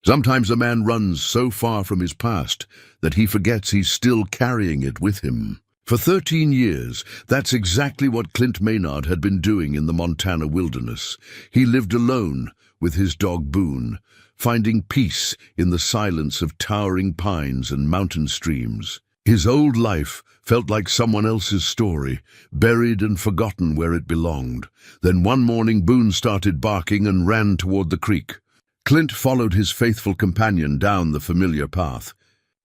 Sometimes a man runs so far from his past that he forgets he's still carrying it with him. For 13 years, that's exactly what Clint Maynard had been doing in the Montana wilderness. He lived alone with his dog Boone, finding peace in the silence of towering pines and mountain streams. His old life felt like someone else's story, buried and forgotten where it belonged. Then one morning Boone started barking and ran toward the creek. Clint followed his faithful companion down the familiar path.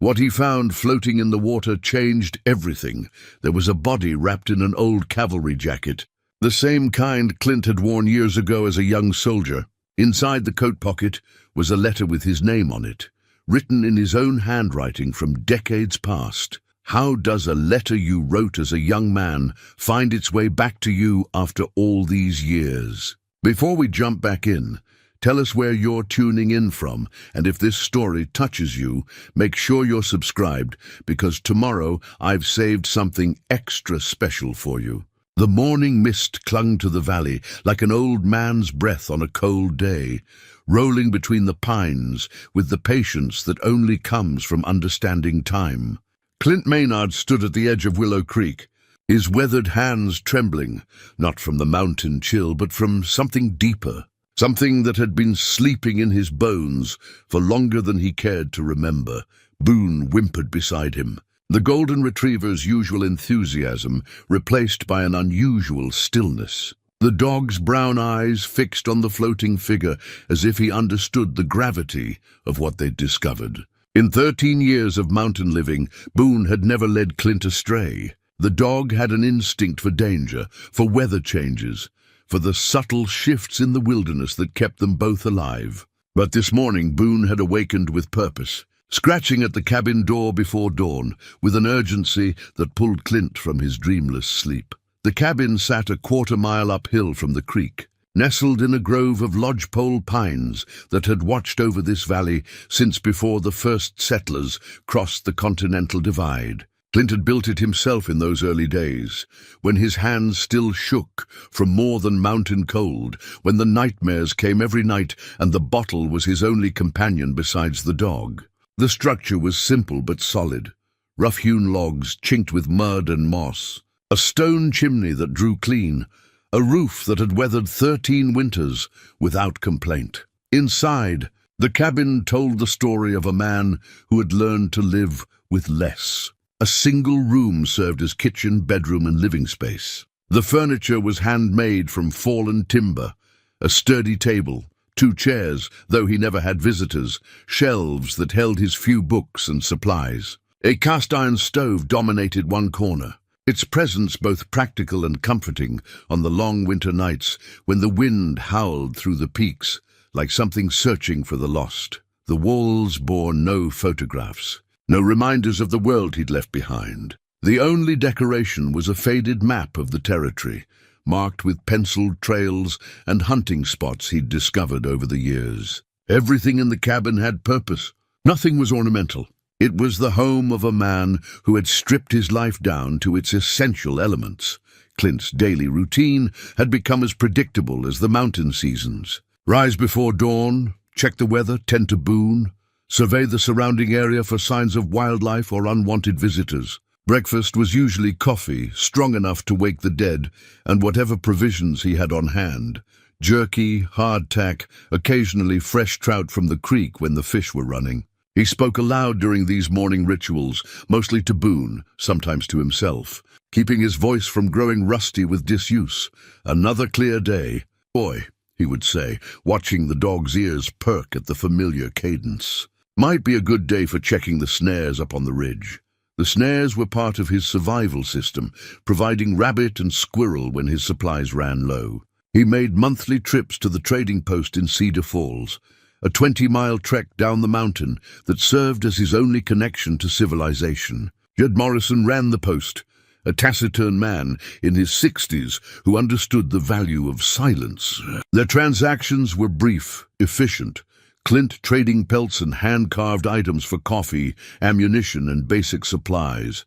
What he found floating in the water changed everything. There was a body wrapped in an old cavalry jacket, the same kind Clint had worn years ago as a young soldier. Inside the coat pocket was a letter with his name on it, written in his own handwriting from decades past. How does a letter you wrote as a young man find its way back to you after all these years? Before we jump back in, tell us where you're tuning in from, and if this story touches you, make sure you're subscribed, because tomorrow I've saved something extra special for you. The morning mist clung to the valley like an old man's breath on a cold day, rolling between the pines with the patience that only comes from understanding time. Clint Maynard stood at the edge of Willow Creek, his weathered hands trembling, not from the mountain chill, but from something deeper. Something that had been sleeping in his bones for longer than he cared to remember. Boone whimpered beside him, the golden retriever's usual enthusiasm replaced by an unusual stillness. The dog's brown eyes fixed on the floating figure as if he understood the gravity of what they'd discovered. In 13 years of mountain living, Boone had never led Clint astray. The dog had an instinct for danger, for weather changes, for the subtle shifts in the wilderness that kept them both alive. But this morning Boone had awakened with purpose, scratching at the cabin door before dawn, with an urgency that pulled Clint from his dreamless sleep. The cabin sat a quarter-mile uphill from the creek, nestled in a grove of lodgepole pines that had watched over this valley since before the first settlers crossed the Continental Divide. Clint had built it himself in those early days, when his hands still shook from more than mountain cold, when the nightmares came every night and the bottle was his only companion besides the dog. The structure was simple but solid, rough-hewn logs chinked with mud and moss, a stone chimney that drew clean, a roof that had weathered 13 winters without complaint. Inside, the cabin told the story of a man who had learned to live with less. A single room served as kitchen, bedroom, and living space. The furniture was handmade from fallen timber, a sturdy table, 2 chairs, though he never had visitors, shelves that held his few books and supplies. A cast-iron stove dominated one corner, its presence both practical and comforting on the long winter nights when the wind howled through the peaks like something searching for the lost. The walls bore no photographs, no reminders of the world he'd left behind. The only decoration was a faded map of the territory, marked with penciled trails and hunting spots he'd discovered over the years. Everything in the cabin had purpose. Nothing was ornamental. It was the home of a man who had stripped his life down to its essential elements. Clint's daily routine had become as predictable as the mountain seasons. Rise before dawn, check the weather, tend to Boone, survey the surrounding area for signs of wildlife or unwanted visitors. Breakfast was usually coffee, strong enough to wake the dead, and whatever provisions he had on hand. Jerky, hardtack, occasionally fresh trout from the creek when the fish were running. He spoke aloud during these morning rituals, mostly to Boone, sometimes to himself, keeping his voice from growing rusty with disuse. Another clear day. Boy, he would say, watching the dog's ears perk at the familiar cadence. Might be a good day for checking the snares up on the ridge. The snares were part of his survival system, providing rabbit and squirrel when his supplies ran low. He made monthly trips to the trading post in Cedar Falls, a 20-mile trek down the mountain that served as his only connection to civilization. Jed Morrison ran the post, a taciturn man in his 60s who understood the value of silence. Their transactions were brief, efficient, Clint trading pelts and hand-carved items for coffee, ammunition, and basic supplies.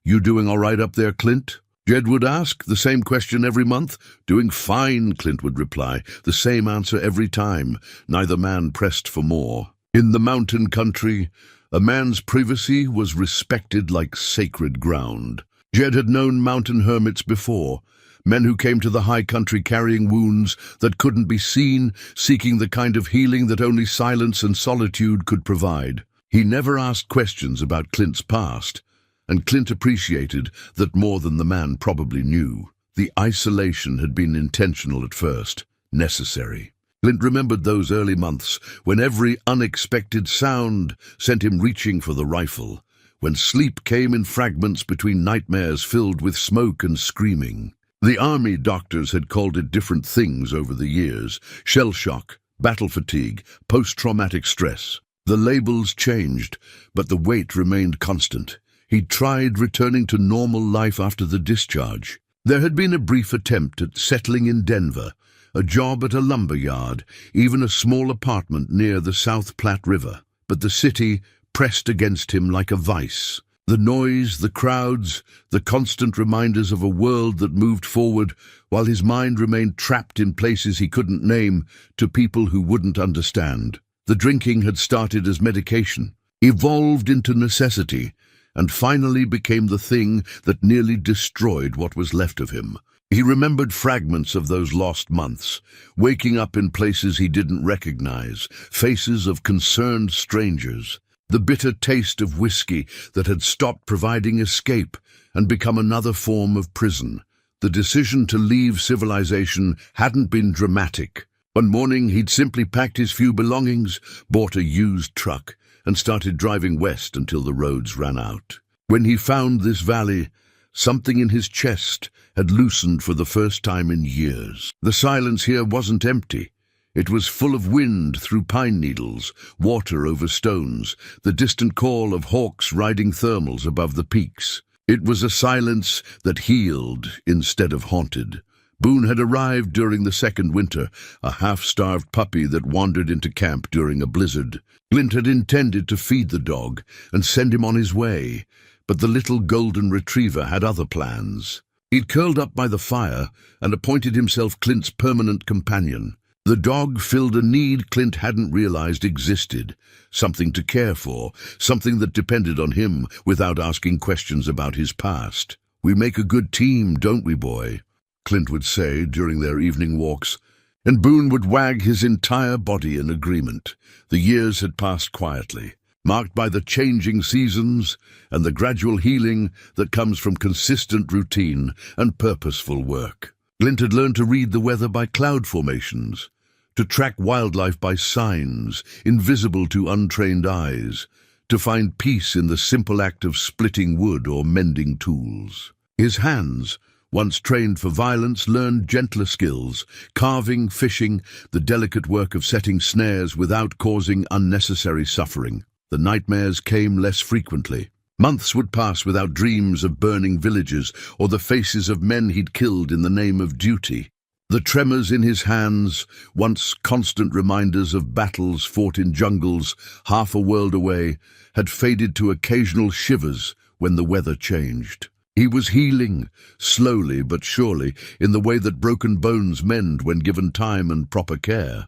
"You doing all right up there, Clint?" Jed would ask, the same question every month. "Doing fine," Clint would reply, the same answer every time. Neither man pressed for more. In the mountain country, a man's privacy was respected like sacred ground. Jed had known mountain hermits before, men who came to the high country carrying wounds that couldn't be seen, seeking the kind of healing that only silence and solitude could provide. He never asked questions about Clint's past, and Clint appreciated that more than the man probably knew. The isolation had been intentional at first, necessary. Clint remembered those early months when every unexpected sound sent him reaching for the rifle, when sleep came in fragments between nightmares filled with smoke and screaming. The army doctors had called it different things over the years: shell shock, battle fatigue, post-traumatic stress. The labels changed, but the weight remained constant. He'd tried returning to normal life after the discharge. There had been a brief attempt at settling in Denver, a job at a lumber yard, even a small apartment near the South Platte River. But the city pressed against him like a vice. The noise, the crowds, the constant reminders of a world that moved forward while his mind remained trapped in places he couldn't name to people who wouldn't understand. The drinking had started as medication, evolved into necessity, and finally became the thing that nearly destroyed what was left of him. He remembered fragments of those lost months, waking up in places he didn't recognize, faces of concerned strangers, the bitter taste of whiskey that had stopped providing escape and become another form of prison. The decision to leave civilization hadn't been dramatic. One morning he'd simply packed his few belongings, bought a used truck, and started driving west until the roads ran out. When he found this valley, something in his chest had loosened for the first time in years. The silence here wasn't empty. It was full of wind through pine needles, water over stones, the distant call of hawks riding thermals above the peaks. It was a silence that healed instead of haunted. Boone had arrived during the second winter, a half-starved puppy that wandered into camp during a blizzard. Clint had intended to feed the dog and send him on his way, but the little golden retriever had other plans. He'd curled up by the fire and appointed himself Clint's permanent companion. The dog filled a need Clint hadn't realized existed, something to care for, something that depended on him without asking questions about his past. "We make a good team, don't we, boy?" Clint would say during their evening walks, and Boone would wag his entire body in agreement. The years had passed quietly, marked by the changing seasons and the gradual healing that comes from consistent routine and purposeful work. Clint had learned to read the weather by cloud formations, to track wildlife by signs invisible to untrained eyes, to find peace in the simple act of splitting wood or mending tools. His hands, once trained for violence, learned gentler skills: carving, fishing, the delicate work of setting snares without causing unnecessary suffering. The nightmares came less frequently. Months would pass without dreams of burning villages or the faces of men he'd killed in the name of duty. The tremors in his hands, once constant reminders of battles fought in jungles half a world away, had faded to occasional shivers when the weather changed. He was healing, slowly but surely, in the way that broken bones mend when given time and proper care.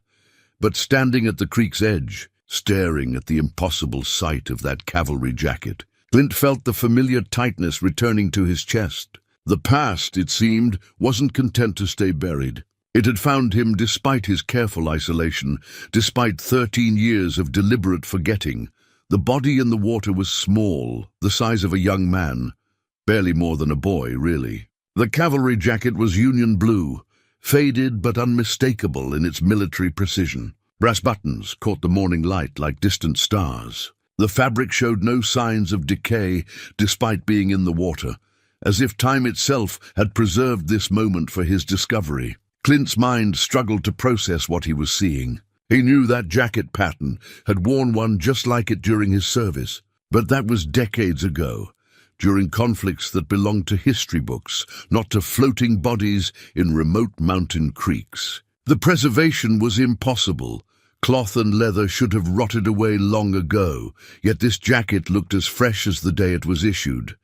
But standing at the creek's edge, staring at the impossible sight of that cavalry jacket, Clint felt the familiar tightness returning to his chest. The past, it seemed, wasn't content to stay buried. It had found him despite his careful isolation, despite 13 years of deliberate forgetting. The body in the water was small, the size of a young man. Barely more than a boy, really. The cavalry jacket was Union blue, faded but unmistakable in its military precision. Brass buttons caught the morning light like distant stars. The fabric showed no signs of decay despite being in the water, as if time itself had preserved this moment for his discovery. Clint's mind struggled to process what he was seeing. He knew that jacket pattern, had worn one just like it during his service, but that was decades ago, during conflicts that belonged to history books, not to floating bodies in remote mountain creeks. The preservation was impossible. Cloth and leather should have rotted away long ago, yet this jacket looked as fresh as the day it was issued.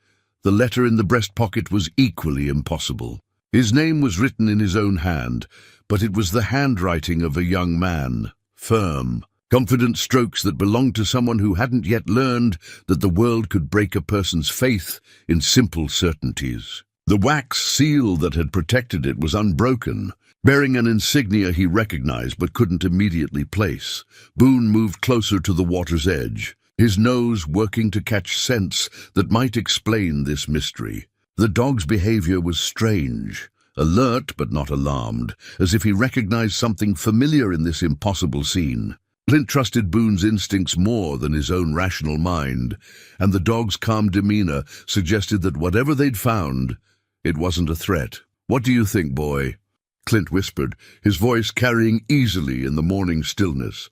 The letter in the breast pocket was equally impossible. His name was written in his own hand, but it was the handwriting of a young man, firm, confident strokes that belonged to someone who hadn't yet learned that the world could break a person's faith in simple certainties. The wax seal that had protected it was unbroken, bearing an insignia he recognized but couldn't immediately place. Boone moved closer to the water's edge, his nose working to catch scents that might explain this mystery. The dog's behavior was strange, alert but not alarmed, as if he recognized something familiar in this impossible scene. Clint trusted Boone's instincts more than his own rational mind, and the dog's calm demeanor suggested that whatever they'd found, it wasn't a threat. "What do you think, boy?" Clint whispered, his voice carrying easily in the morning stillness.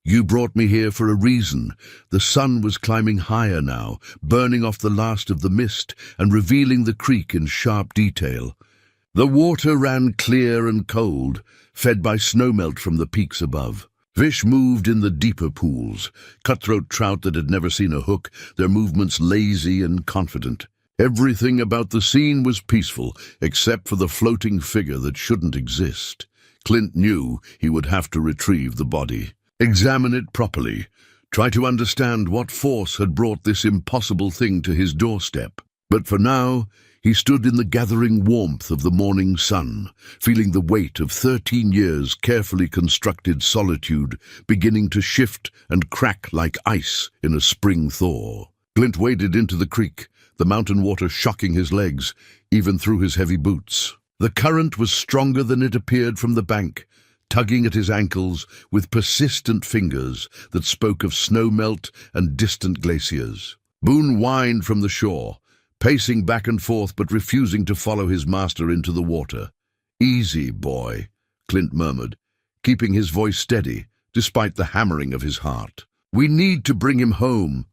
"You brought me here for a reason." The sun was climbing higher now, burning off the last of the mist and revealing the creek in sharp detail. The water ran clear and cold, fed by snowmelt from the peaks above. Fish moved in the deeper pools, cutthroat trout that had never seen a hook, their movements lazy and confident. Everything about the scene was peaceful, except for the floating figure that shouldn't exist. Clint knew he would have to retrieve the body. Examine it properly. Try to understand what force had brought this impossible thing to his doorstep. But for now, he stood in the gathering warmth of the morning sun, feeling the weight of 13 years' carefully constructed solitude beginning to shift and crack like ice in a spring thaw. Clint waded into the creek, the mountain water shocking his legs, even through his heavy boots. The current was stronger than it appeared from the bank, tugging at his ankles with persistent fingers that spoke of snowmelt and distant glaciers. Boone whined from the shore, pacing back and forth but refusing to follow his master into the water. "Easy, boy," Clint murmured, keeping his voice steady despite the hammering of his heart. "We need to bring him home."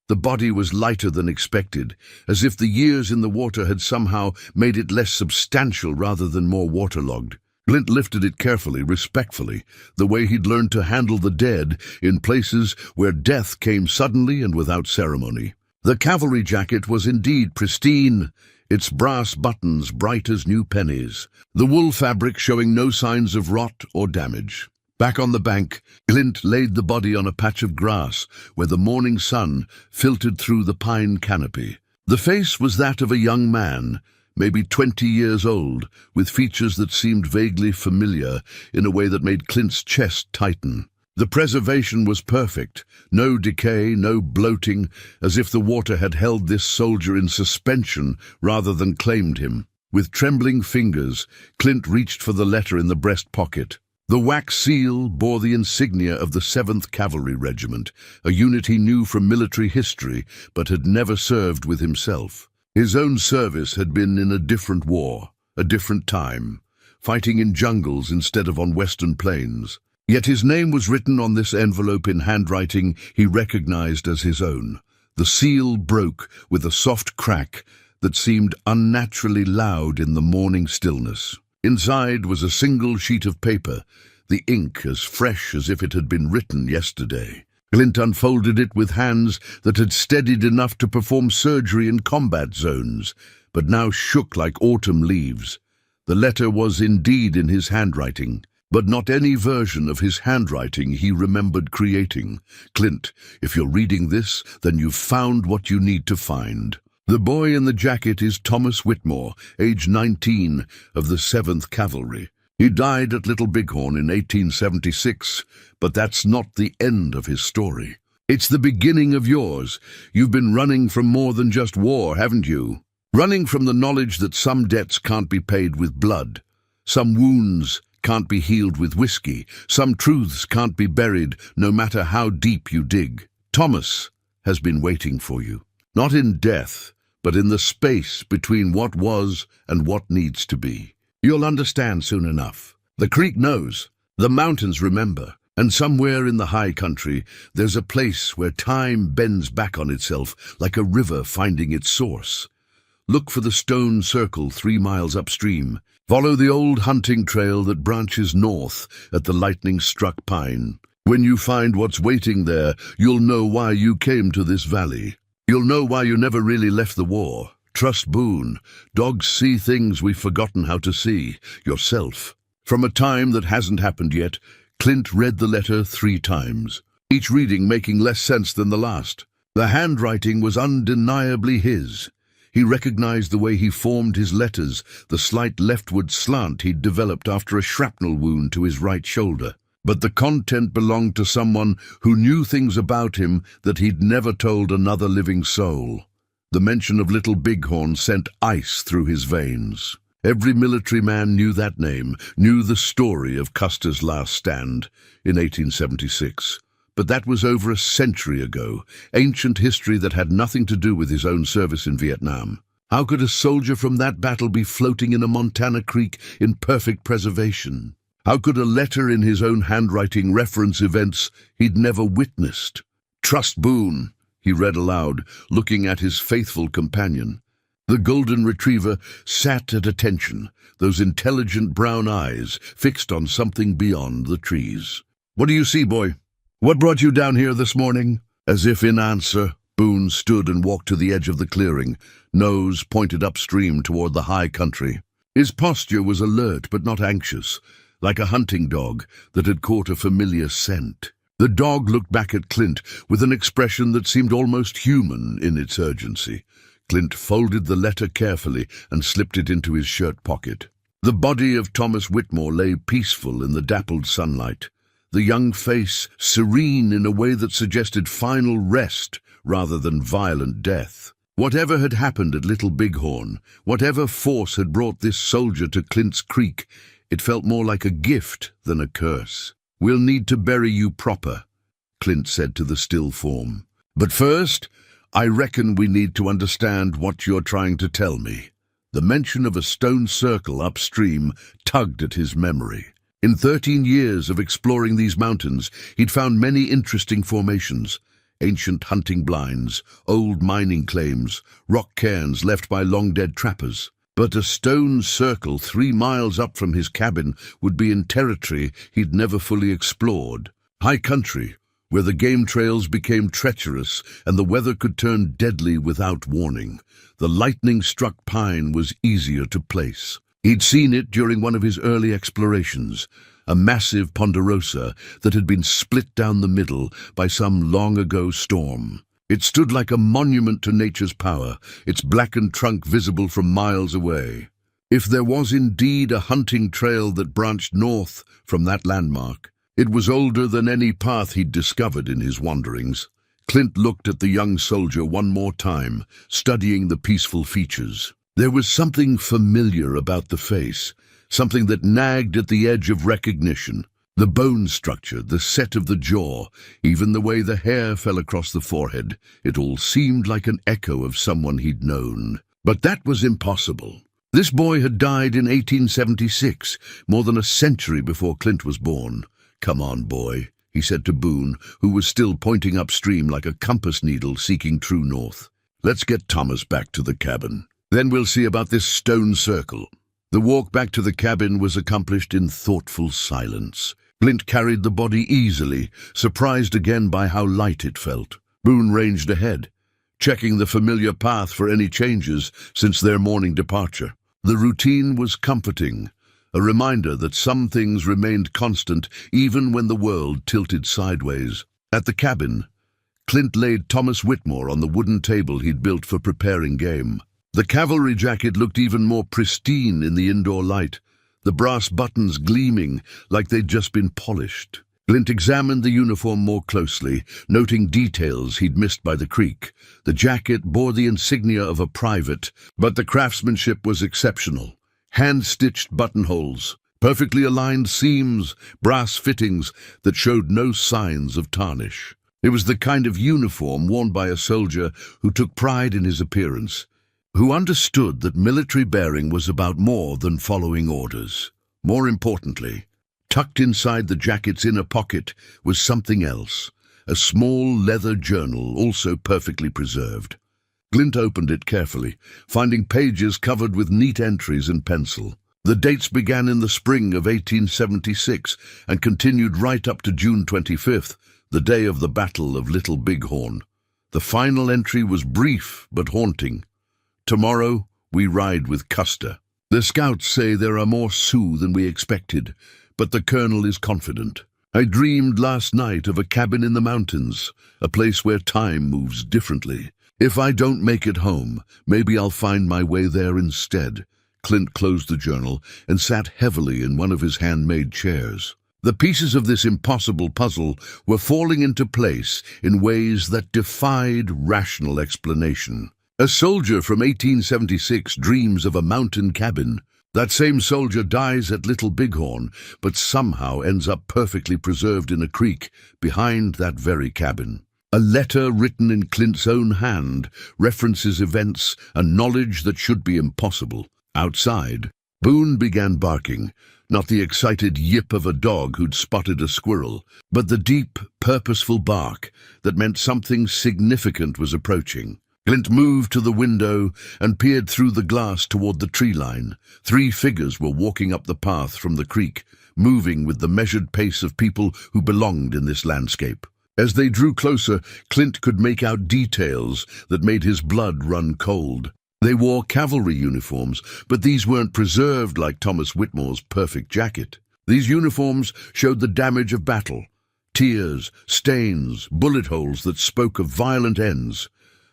The body was lighter than expected, as if the years in the water had somehow made it less substantial rather than more waterlogged. Clint lifted it carefully, respectfully, the way he'd learned to handle the dead in places where death came suddenly and without ceremony. The cavalry jacket was indeed pristine, its brass buttons bright as new pennies, the wool fabric showing no signs of rot or damage. Back on the bank, Clint laid the body on a patch of grass where the morning sun filtered through the pine canopy. The face was that of a young man, maybe 20 years old, with features that seemed vaguely familiar in a way that made Clint's chest tighten. The preservation was perfect, no decay, no bloating, as if the water had held this soldier in suspension rather than claimed him. With trembling fingers, Clint reached for the letter in the breast pocket. The wax seal bore the insignia of the 7th Cavalry Regiment, a unit he knew from military history but had never served with himself. His own service had been in a different war, a different time, fighting in jungles instead of on western plains. Yet his name was written on this envelope in handwriting he recognized as his own. The seal broke with a soft crack that seemed unnaturally loud in the morning stillness. Inside was a single sheet of paper, the ink as fresh as if it had been written yesterday. Clint unfolded it with hands that had steadied enough to perform surgery in combat zones, but now shook like autumn leaves. The letter was indeed in his handwriting, but not any version of his handwriting he remembered creating. "Clint, if you're reading this, then you've found what you need to find. The boy in the jacket is Thomas Whitmore, age 19, of the 7th Cavalry. He died at Little Bighorn in 1876, but that's not the end of his story. It's the beginning of yours. You've been running from more than just war, haven't you? Running from the knowledge that some debts can't be paid with blood, some wounds can't be healed with whiskey, some truths can't be buried no matter how deep you dig. Thomas has been waiting for you, not in death, but in the space between what was and what needs to be. You'll understand soon enough. The creek knows, the mountains remember, and somewhere in the high country there's a place where time bends back on itself like a river finding its source. Look for the stone circle 3 miles upstream. Follow the old hunting trail that branches north at the lightning-struck pine. When you find what's waiting there, you'll know why you came to this valley. You'll know why you never really left the war. Trust Boone. Dogs see things we've forgotten how to see. Yourself. From a time that hasn't happened yet, Clint read the letter 3 times. each reading making less sense than the last. The handwriting was undeniably his. He recognized the way he formed his letters, the slight leftward slant he'd developed after a shrapnel wound to his right shoulder. But the content belonged to someone who knew things about him that he'd never told another living soul. The mention of Little Bighorn sent ice through his veins. Every military man knew that name, knew the story of Custer's last stand in 1876. But that was over a century ago, ancient history that had nothing to do with his own service in Vietnam. How could a soldier from that battle be floating in a Montana creek in perfect preservation? How could a letter in his own handwriting reference events he'd never witnessed? "Trust Boone," he read aloud, looking at his faithful companion. The golden retriever sat at attention, those intelligent brown eyes fixed on something beyond the trees. "What do you see, boy? What brought you down here this morning?" As if in answer, Boone stood and walked to the edge of the clearing, nose pointed upstream toward the high country. His posture was alert but not anxious, like a hunting dog that had caught a familiar scent. The dog looked back at Clint with an expression that seemed almost human in its urgency. Clint folded the letter carefully and slipped it into his shirt pocket. The body of Thomas Whitmore lay peaceful in the dappled sunlight, the young face serene in a way that suggested final rest rather than violent death. Whatever had happened at Little Bighorn, whatever force had brought this soldier to Clint's Creek, it felt more like a gift than a curse. "We'll need to bury you proper," Clint said to the still form. "But first, I reckon we need to understand what you're trying to tell me." The mention of a stone circle upstream tugged at his memory. In 13 years of exploring these mountains, he'd found many interesting formations. Ancient hunting blinds, old mining claims, rock cairns left by long-dead trappers. But a stone circle 3 miles up from his cabin would be in territory he'd never fully explored. High country, where the game trails became treacherous and the weather could turn deadly without warning. The lightning-struck pine was easier to place. He'd seen it during one of his early explorations, a massive ponderosa that had been split down the middle by some long-ago storm. It stood like a monument to nature's power, its blackened trunk visible from miles away. If there was indeed a hunting trail that branched north from that landmark, it was older than any path he'd discovered in his wanderings. Clint looked at the young soldier one more time, studying the peaceful features. There was something familiar about the face, something that nagged at the edge of recognition. The bone structure, the set of the jaw, even the way the hair fell across the forehead, it all seemed like an echo of someone he'd known. But that was impossible. This boy had died in 1876, more than a century before Clint was born. "Come on, boy," he said to Boone, who was still pointing upstream like a compass needle seeking true north. "Let's get Thomas back to the cabin. Then we'll see about this stone circle." The walk back to the cabin was accomplished in thoughtful silence. Clint carried the body easily, surprised again by how light it felt. Boone ranged ahead, checking the familiar path for any changes since their morning departure. The routine was comforting, a reminder that some things remained constant even when the world tilted sideways. At the cabin, Clint laid Thomas Whitmore on the wooden table he'd built for preparing game. The cavalry jacket looked even more pristine in the indoor light, the brass buttons gleaming like they'd just been polished. Clint examined the uniform more closely, noting details he'd missed by the creek. The jacket bore the insignia of a private, but the craftsmanship was exceptional. Hand-stitched buttonholes, perfectly aligned seams, brass fittings that showed no signs of tarnish. It was the kind of uniform worn by a soldier who took pride in his appearance, who understood that military bearing was about more than following orders. More importantly, tucked inside the jacket's inner pocket was something else, a small leather journal also perfectly preserved. Clint opened it carefully, finding pages covered with neat entries in pencil. The dates began in the spring of 1876 and continued right up to June 25th, the day of the Battle of Little Bighorn. The final entry was brief but haunting. "Tomorrow, we ride with Custer. The scouts say there are more Sioux than we expected, but the colonel is confident. I dreamed last night of a cabin in the mountains, a place where time moves differently. If I don't make it home, maybe I'll find my way there instead." Clint closed the journal and sat heavily in one of his handmade chairs. The pieces of this impossible puzzle were falling into place in ways that defied rational explanation. A soldier from 1876 dreams of a mountain cabin. That same soldier dies at Little Bighorn, but somehow ends up perfectly preserved in a creek behind that very cabin. A letter written in Clint's own hand references events and knowledge that should be impossible. Outside, Boone began barking, not the excited yip of a dog who'd spotted a squirrel, but the deep, purposeful bark that meant something significant was approaching. Clint moved to the window and peered through the glass toward the tree line. 3 figures were walking up the path from the creek, moving with the measured pace of people who belonged in this landscape. As they drew closer, Clint could make out details that made his blood run cold. They wore cavalry uniforms, but these weren't preserved like Thomas Whitmore's perfect jacket. These uniforms showed the damage of battle. Tears, stains, bullet holes that spoke of violent ends.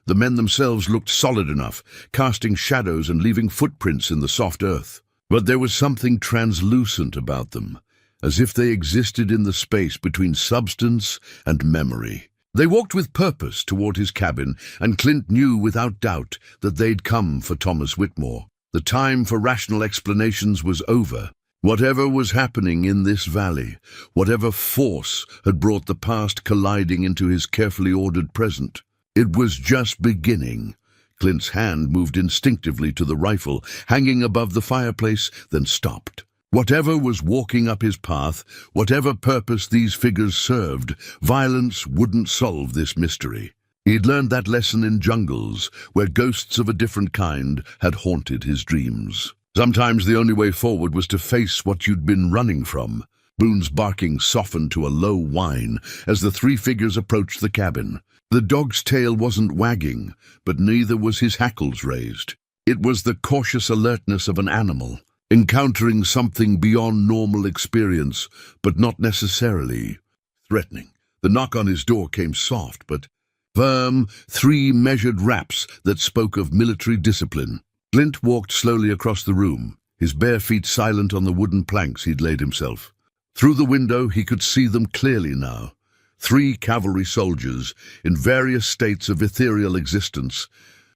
The men themselves looked solid enough, casting shadows and leaving footprints in the soft earth. But there was something translucent about them, as if they existed in the space between substance and memory. They walked with purpose toward his cabin, and Clint knew without doubt that they'd come for Thomas Whitmore. The time for rational explanations was over. Whatever was happening in this valley, whatever force had brought the past colliding into his carefully ordered present, it was just beginning. Clint's hand moved instinctively to the rifle, hanging above the fireplace, then stopped. Whatever was walking up his path, whatever purpose these figures served, violence wouldn't solve this mystery. He'd learned that lesson in jungles, where ghosts of a different kind had haunted his dreams. Sometimes the only way forward was to face what you'd been running from. Boone's barking softened to a low whine as the 3 figures approached the cabin. The dog's tail wasn't wagging, but neither was his hackles raised. It was the cautious alertness of an animal, encountering something beyond normal experience, but not necessarily threatening. The knock on his door came soft, but firm, 3 measured raps that spoke of military discipline. Clint walked slowly across the room, his bare feet silent on the wooden planks he'd laid himself. Through the window he could see them clearly now. 3 cavalry soldiers in various states of ethereal existence,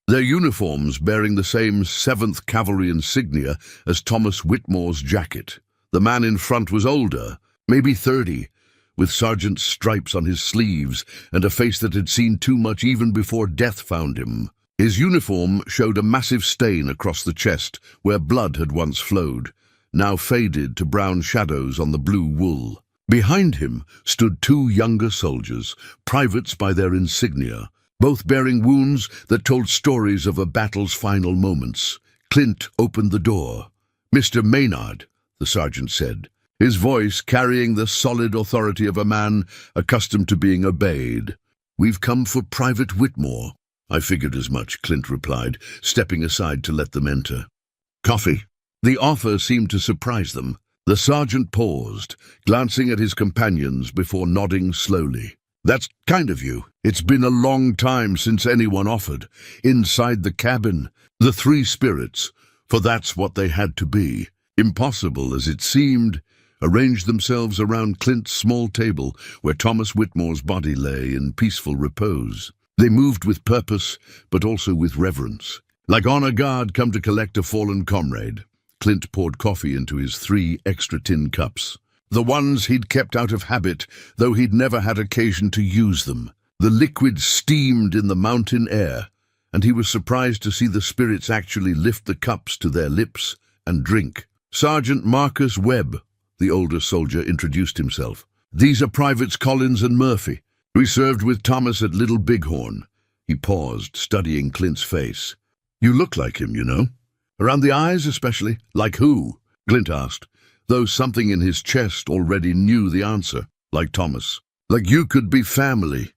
their uniforms bearing the same 7th Cavalry insignia as Thomas Whitmore's jacket. The man in front was older, maybe 30, with sergeant's stripes on his sleeves and a face that had seen too much even before death found him. His uniform showed a massive stain across the chest where blood had once flowed, now faded to brown shadows on the blue wool. Behind him stood 2 younger soldiers, privates by their insignia, both bearing wounds that told stories of a battle's final moments. Clint opened the door. "Mr. Maynard," the sergeant said, his voice carrying the solid authority of a man accustomed to being obeyed. "We've come for Private Whitmore." "I figured as much," Clint replied, stepping aside to let them enter. "Coffee?" The offer seemed to surprise them. The sergeant paused, glancing at his companions before nodding slowly. "That's kind of you. It's been a long time since anyone offered." Inside the cabin, the 3 spirits, for that's what they had to be, impossible as it seemed, arranged themselves around Clint's small table where Thomas Whitmore's body lay in peaceful repose. They moved with purpose, but also with reverence. Like honor guard come to collect a fallen comrade. Clint poured coffee into his 3 extra tin cups. The ones he'd kept out of habit, though he'd never had occasion to use them. The liquid steamed in the mountain air, and he was surprised to see the spirits actually lift the cups to their lips and drink. "Sergeant Marcus Webb," the older soldier introduced himself. "These are Privates Collins and Murphy. We served with Thomas at Little Bighorn." He paused, studying Clint's face. "You look like him, you know. Around the eyes especially." "Like who?" Clint asked, though something in his chest already knew the answer. "Like Thomas. Like you could be family."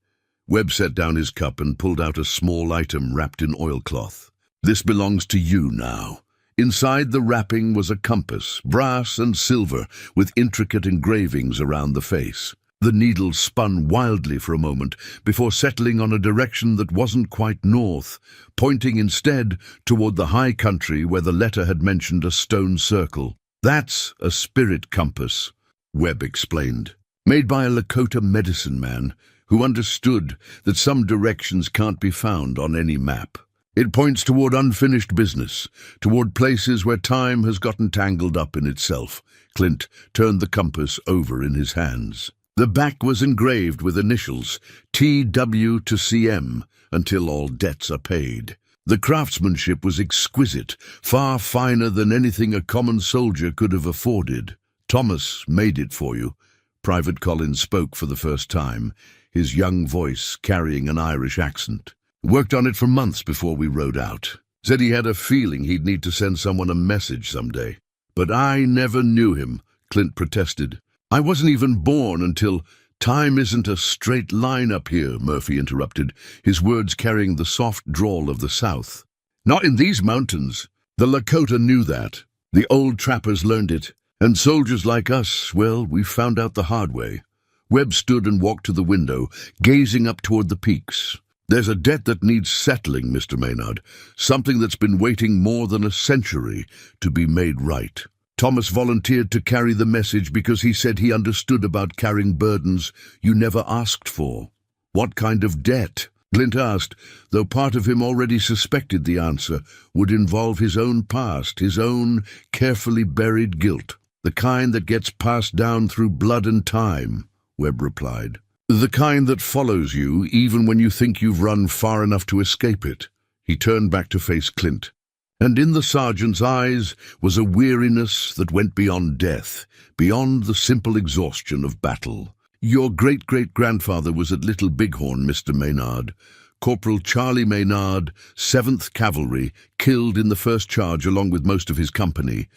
Webb set down his cup and pulled out a small item wrapped in oilcloth. "This belongs to you now. Inside the wrapping was a compass, brass and silver, with intricate engravings around the face. The needle spun wildly for a moment before settling on a direction that wasn't quite north, pointing instead toward the high country where the letter had mentioned a stone circle. "That's a spirit compass," Webb explained, "made by a Lakota medicine man who understood that some directions can't be found on any map. It points toward unfinished business, toward places where time has gotten tangled up in itself." Clint turned the compass over in his hands. The back was engraved with initials, TW to CM, until all debts are paid. The craftsmanship was exquisite, far finer than anything a common soldier could have afforded. "Thomas made it for you." Private Collins spoke for the first time, his young voice carrying an Irish accent. "Worked on it for months before we rode out. Said he had a feeling he'd need to send someone a message someday. But I never knew him," Clint protested. "I wasn't even born until—" "Time isn't a straight line up here," Murphy interrupted, his words carrying the soft drawl of the South. "Not in these mountains. The Lakota knew that. The old trappers learned it. And soldiers like us, well, we found out the hard way." Webb stood and walked to the window, gazing up toward the peaks. "There's a debt that needs settling, Mr. Maynard, something that's been waiting more than a century to be made right. Thomas volunteered to carry the message because he said he understood about carrying burdens you never asked for." "What kind of debt?" Clint asked, though part of him already suspected the answer would involve his own past, his own carefully buried guilt. "The kind that gets passed down through blood and time," Webb replied. "The kind that follows you even when you think you've run far enough to escape it." He turned back to face Clint, and in the sergeant's eyes was a weariness that went beyond death, beyond the simple exhaustion of battle. "Your great-great-grandfather was at Little Bighorn, Mr. Maynard. Corporal Charlie Maynard, 7th Cavalry, killed in the first charge along with most of his company.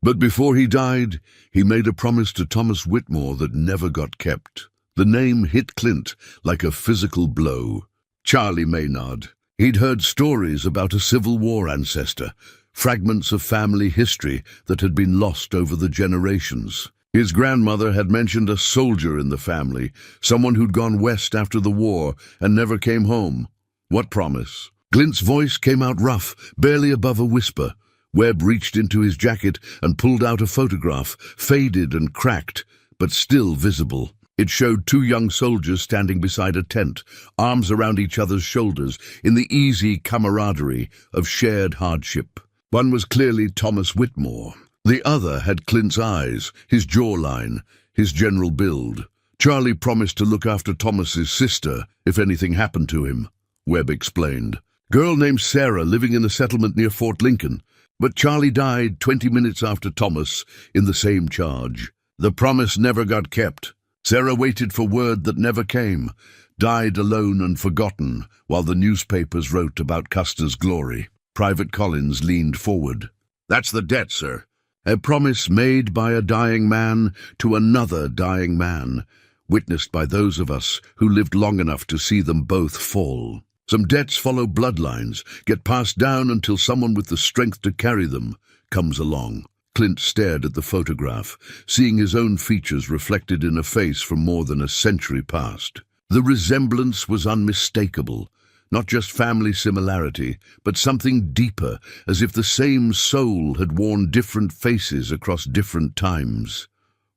But before he died, he made a promise to Thomas Whitmore that never got kept." The name hit Clint like a physical blow. Charlie Maynard. He'd heard stories about a Civil War ancestor, fragments of family history that had been lost over the generations. His grandmother had mentioned a soldier in the family, someone who'd gone west after the war and never came home. "What promise?" Clint's voice came out rough, barely above a whisper. Webb reached into his jacket and pulled out a photograph, faded and cracked, but still visible. It showed 2 young soldiers standing beside a tent, arms around each other's shoulders, in the easy camaraderie of shared hardship. One was clearly Thomas Whitmore. The other had Clint's eyes, his jawline, his general build. Charlie promised to look after Thomas's sister if anything happened to him, Webb explained. "Girl named Sarah living in a settlement near Fort Lincoln. But Charlie died 20 minutes after Thomas in the same charge. The promise never got kept. Sarah waited for word that never came, died alone and forgotten while the newspapers wrote about Custer's glory." Private Collins leaned forward. "That's the debt, sir. A promise made by a dying man to another dying man, witnessed by those of us who lived long enough to see them both fall. Some debts follow bloodlines, get passed down until someone with the strength to carry them comes along." Clint stared at the photograph, seeing his own features reflected in a face from more than a century past. The resemblance was unmistakable, not just family similarity, but something deeper, as if the same soul had worn different faces across different times.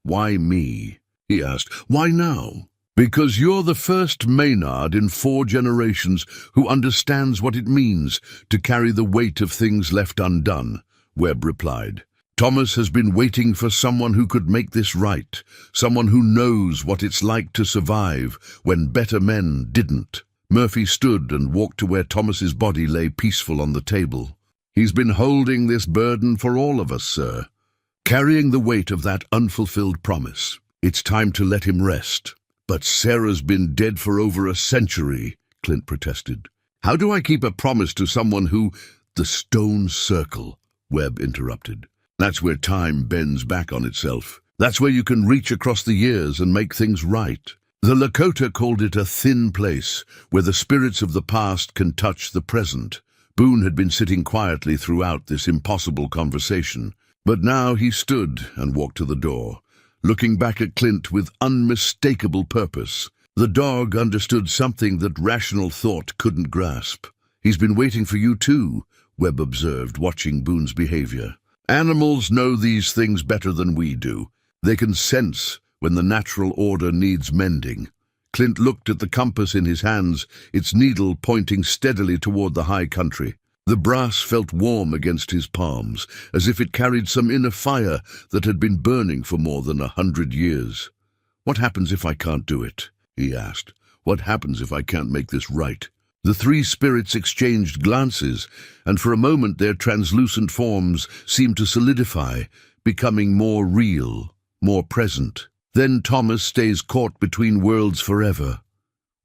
"Why me?" he asked. "Why now?" "Because you're the first Maynard in 4 generations who understands what it means to carry the weight of things left undone," Webb replied. "Thomas has been waiting for someone who could make this right, someone who knows what it's like to survive when better men didn't." Murphy stood and walked to where Thomas's body lay peaceful on the table. "He's been holding this burden for all of us, sir, carrying the weight of that unfulfilled promise. It's time to let him rest." "But Sarah's been dead for over a century," Clint protested. "How do I keep a promise to someone who—" "The stone circle," Webb interrupted. "That's where time bends back on itself. That's where you can reach across the years and make things right. The Lakota called it a thin place, where the spirits of the past can touch the present, Boone had been sitting quietly throughout this impossible conversation, but now he stood and walked to the door, looking back at Clint with unmistakable purpose. The dog understood something that rational thought couldn't grasp. "He's been waiting for you too," Webb observed, watching Boone's behavior. "Animals know these things better than we do. They can sense when the natural order needs mending." Clint looked at the compass in his hands, its needle pointing steadily toward the high country. The brass felt warm against his palms, as if it carried some inner fire that had been burning for more than 100 years. "What happens if I can't do it?" he asked. "What happens if I can't make this right?" The three spirits exchanged glances, and for a moment their translucent forms seemed to solidify, becoming more real, more present. "Then Thomas stays caught between worlds forever,"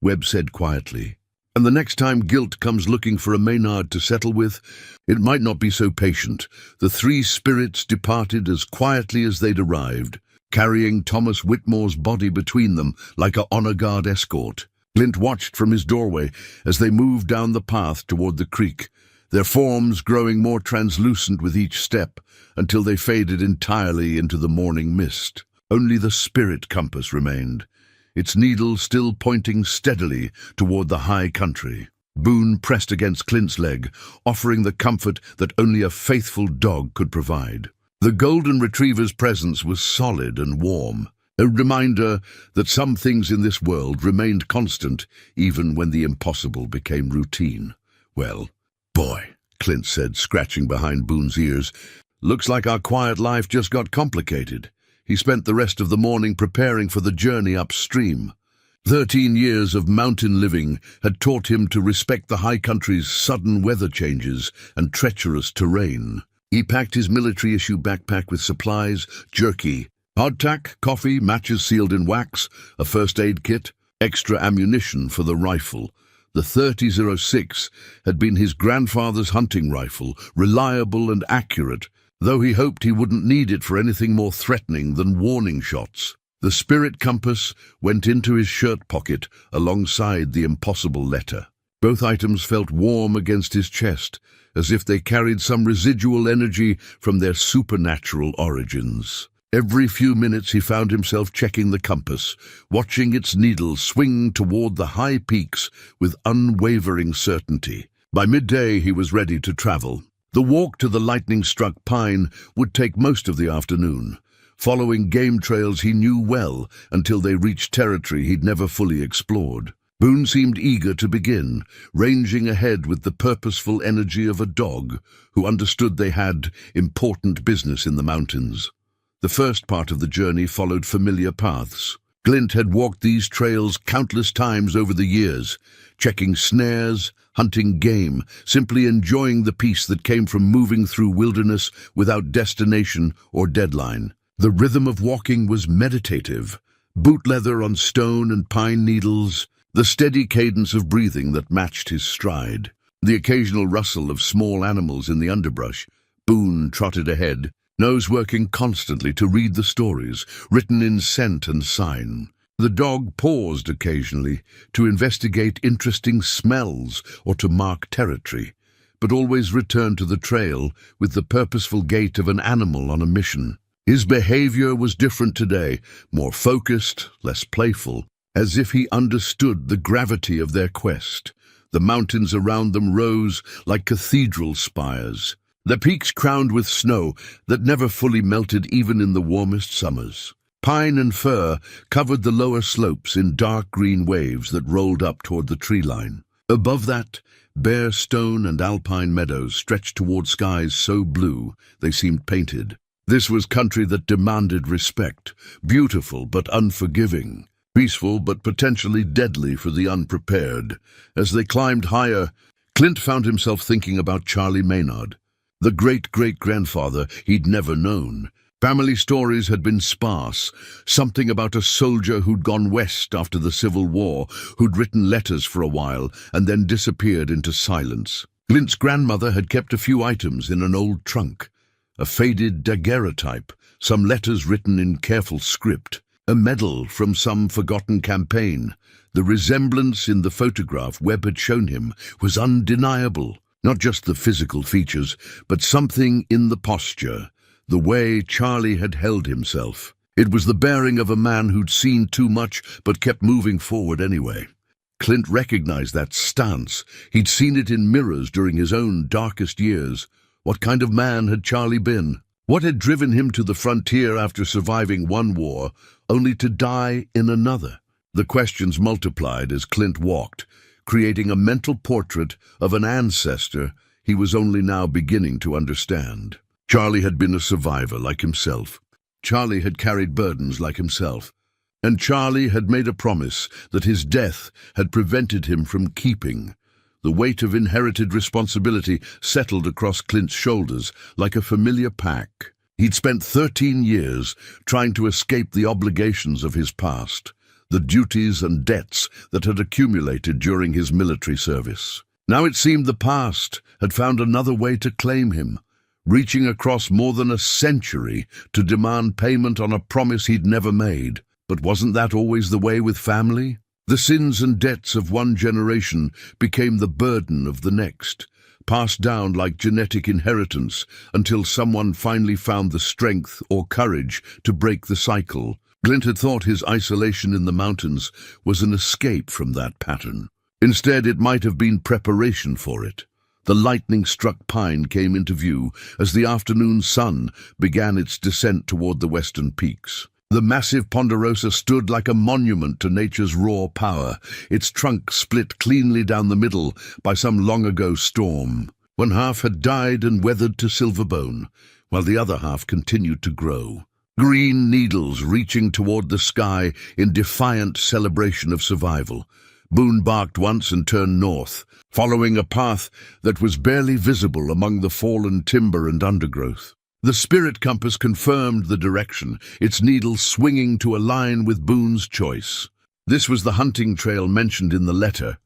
Webb said quietly. "And the next time guilt comes looking for a Maynard to settle with, it might not be so patient." The three spirits departed as quietly as they'd arrived, carrying Thomas Whitmore's body between them like a honor guard escort. Clint watched from his doorway as they moved down the path toward the creek, their forms growing more translucent with each step until they faded entirely into the morning mist. Only the spirit compass remained, its needle still pointing steadily toward the high country. Boone pressed against Clint's leg, offering the comfort that only a faithful dog could provide. The golden retriever's presence was solid and warm, a reminder that some things in this world remained constant even when the impossible became routine. "Well, boy," Clint said, scratching behind Boone's ears, "looks like our quiet life just got complicated." He spent the rest of the morning preparing for the journey upstream. 13 years of mountain living had taught him to respect the high country's sudden weather changes and treacherous terrain. He packed his military-issue backpack with supplies, jerky, hardtack, coffee, matches sealed in wax, a first aid kit, extra ammunition for the rifle. The 30-06 had been his grandfather's hunting rifle, reliable and accurate, though he hoped he wouldn't need it for anything more threatening than warning shots. The spirit compass went into his shirt pocket alongside the impossible letter. Both items felt warm against his chest, as if they carried some residual energy from their supernatural origins. Every few minutes he found himself checking the compass, watching its needle swing toward the high peaks with unwavering certainty. By midday he was ready to travel. The walk to the lightning-struck pine would take most of the afternoon, following game trails he knew well until they reached territory he'd never fully explored. Boone seemed eager to begin, ranging ahead with the purposeful energy of a dog who understood they had important business in the mountains. The first part of the journey followed familiar paths. Clint had walked these trails countless times over the years, checking snares, hunting game, simply enjoying the peace that came from moving through wilderness without destination or deadline. The rhythm of walking was meditative, boot leather on stone and pine needles, the steady cadence of breathing that matched his stride. The occasional rustle of small animals in the underbrush. Boone trotted ahead, nose working constantly to read the stories, written in scent and sign. The dog paused occasionally to investigate interesting smells or to mark territory, but always returned to the trail with the purposeful gait of an animal on a mission. His behavior was different today, more focused, less playful, as if he understood the gravity of their quest. The mountains around them rose like cathedral spires, the peaks crowned with snow that never fully melted even in the warmest summers. Pine and fir covered the lower slopes in dark green waves that rolled up toward the tree line. Above that, bare stone and alpine meadows stretched toward skies so blue they seemed painted. This was country that demanded respect, beautiful but unforgiving, peaceful but potentially deadly for the unprepared. As they climbed higher, Clint found himself thinking about Charlie Maynard, the great-great-grandfather he'd never known. Family stories had been sparse, something about a soldier who'd gone west after the Civil War, who'd written letters for a while and then disappeared into silence. Clint's grandmother had kept a few items in an old trunk, a faded daguerreotype, some letters written in careful script, a medal from some forgotten campaign. The resemblance in the photograph Webb had shown him was undeniable. Not just the physical features, but something in the posture, the way Charlie had held himself. It was the bearing of a man who'd seen too much but kept moving forward anyway. Clint recognized that stance. He'd seen it in mirrors during his own darkest years. What kind of man had Charlie been? What had driven him to the frontier after surviving one war, only to die in another? The questions multiplied as Clint walked, creating a mental portrait of an ancestor he was only now beginning to understand. Charlie had been a survivor like himself. Charlie had carried burdens like himself. And Charlie had made a promise that his death had prevented him from keeping. The weight of inherited responsibility settled across Clint's shoulders like a familiar pack. He'd spent 13 years trying to escape the obligations of his past, the duties and debts that had accumulated during his military service. Now it seemed the past had found another way to claim him, reaching across more than a century to demand payment on a promise he'd never made. But wasn't that always the way with family? The sins and debts of one generation became the burden of the next, passed down like genetic inheritance until someone finally found the strength or courage to break the cycle. Clint had thought his isolation in the mountains was an escape from that pattern. Instead, it might have been preparation for it. The lightning-struck pine came into view as the afternoon sun began its descent toward the western peaks. The massive ponderosa stood like a monument to nature's raw power, its trunk split cleanly down the middle by some long-ago storm. One half had died and weathered to silverbone, while the other half continued to grow. Green needles reaching toward the sky in defiant celebration of survival. Boone barked once and turned north, following a path that was barely visible among the fallen timber and undergrowth. The spirit compass confirmed the direction, its needle swinging to align with Boone's choice. This was the hunting trail mentioned in the letter,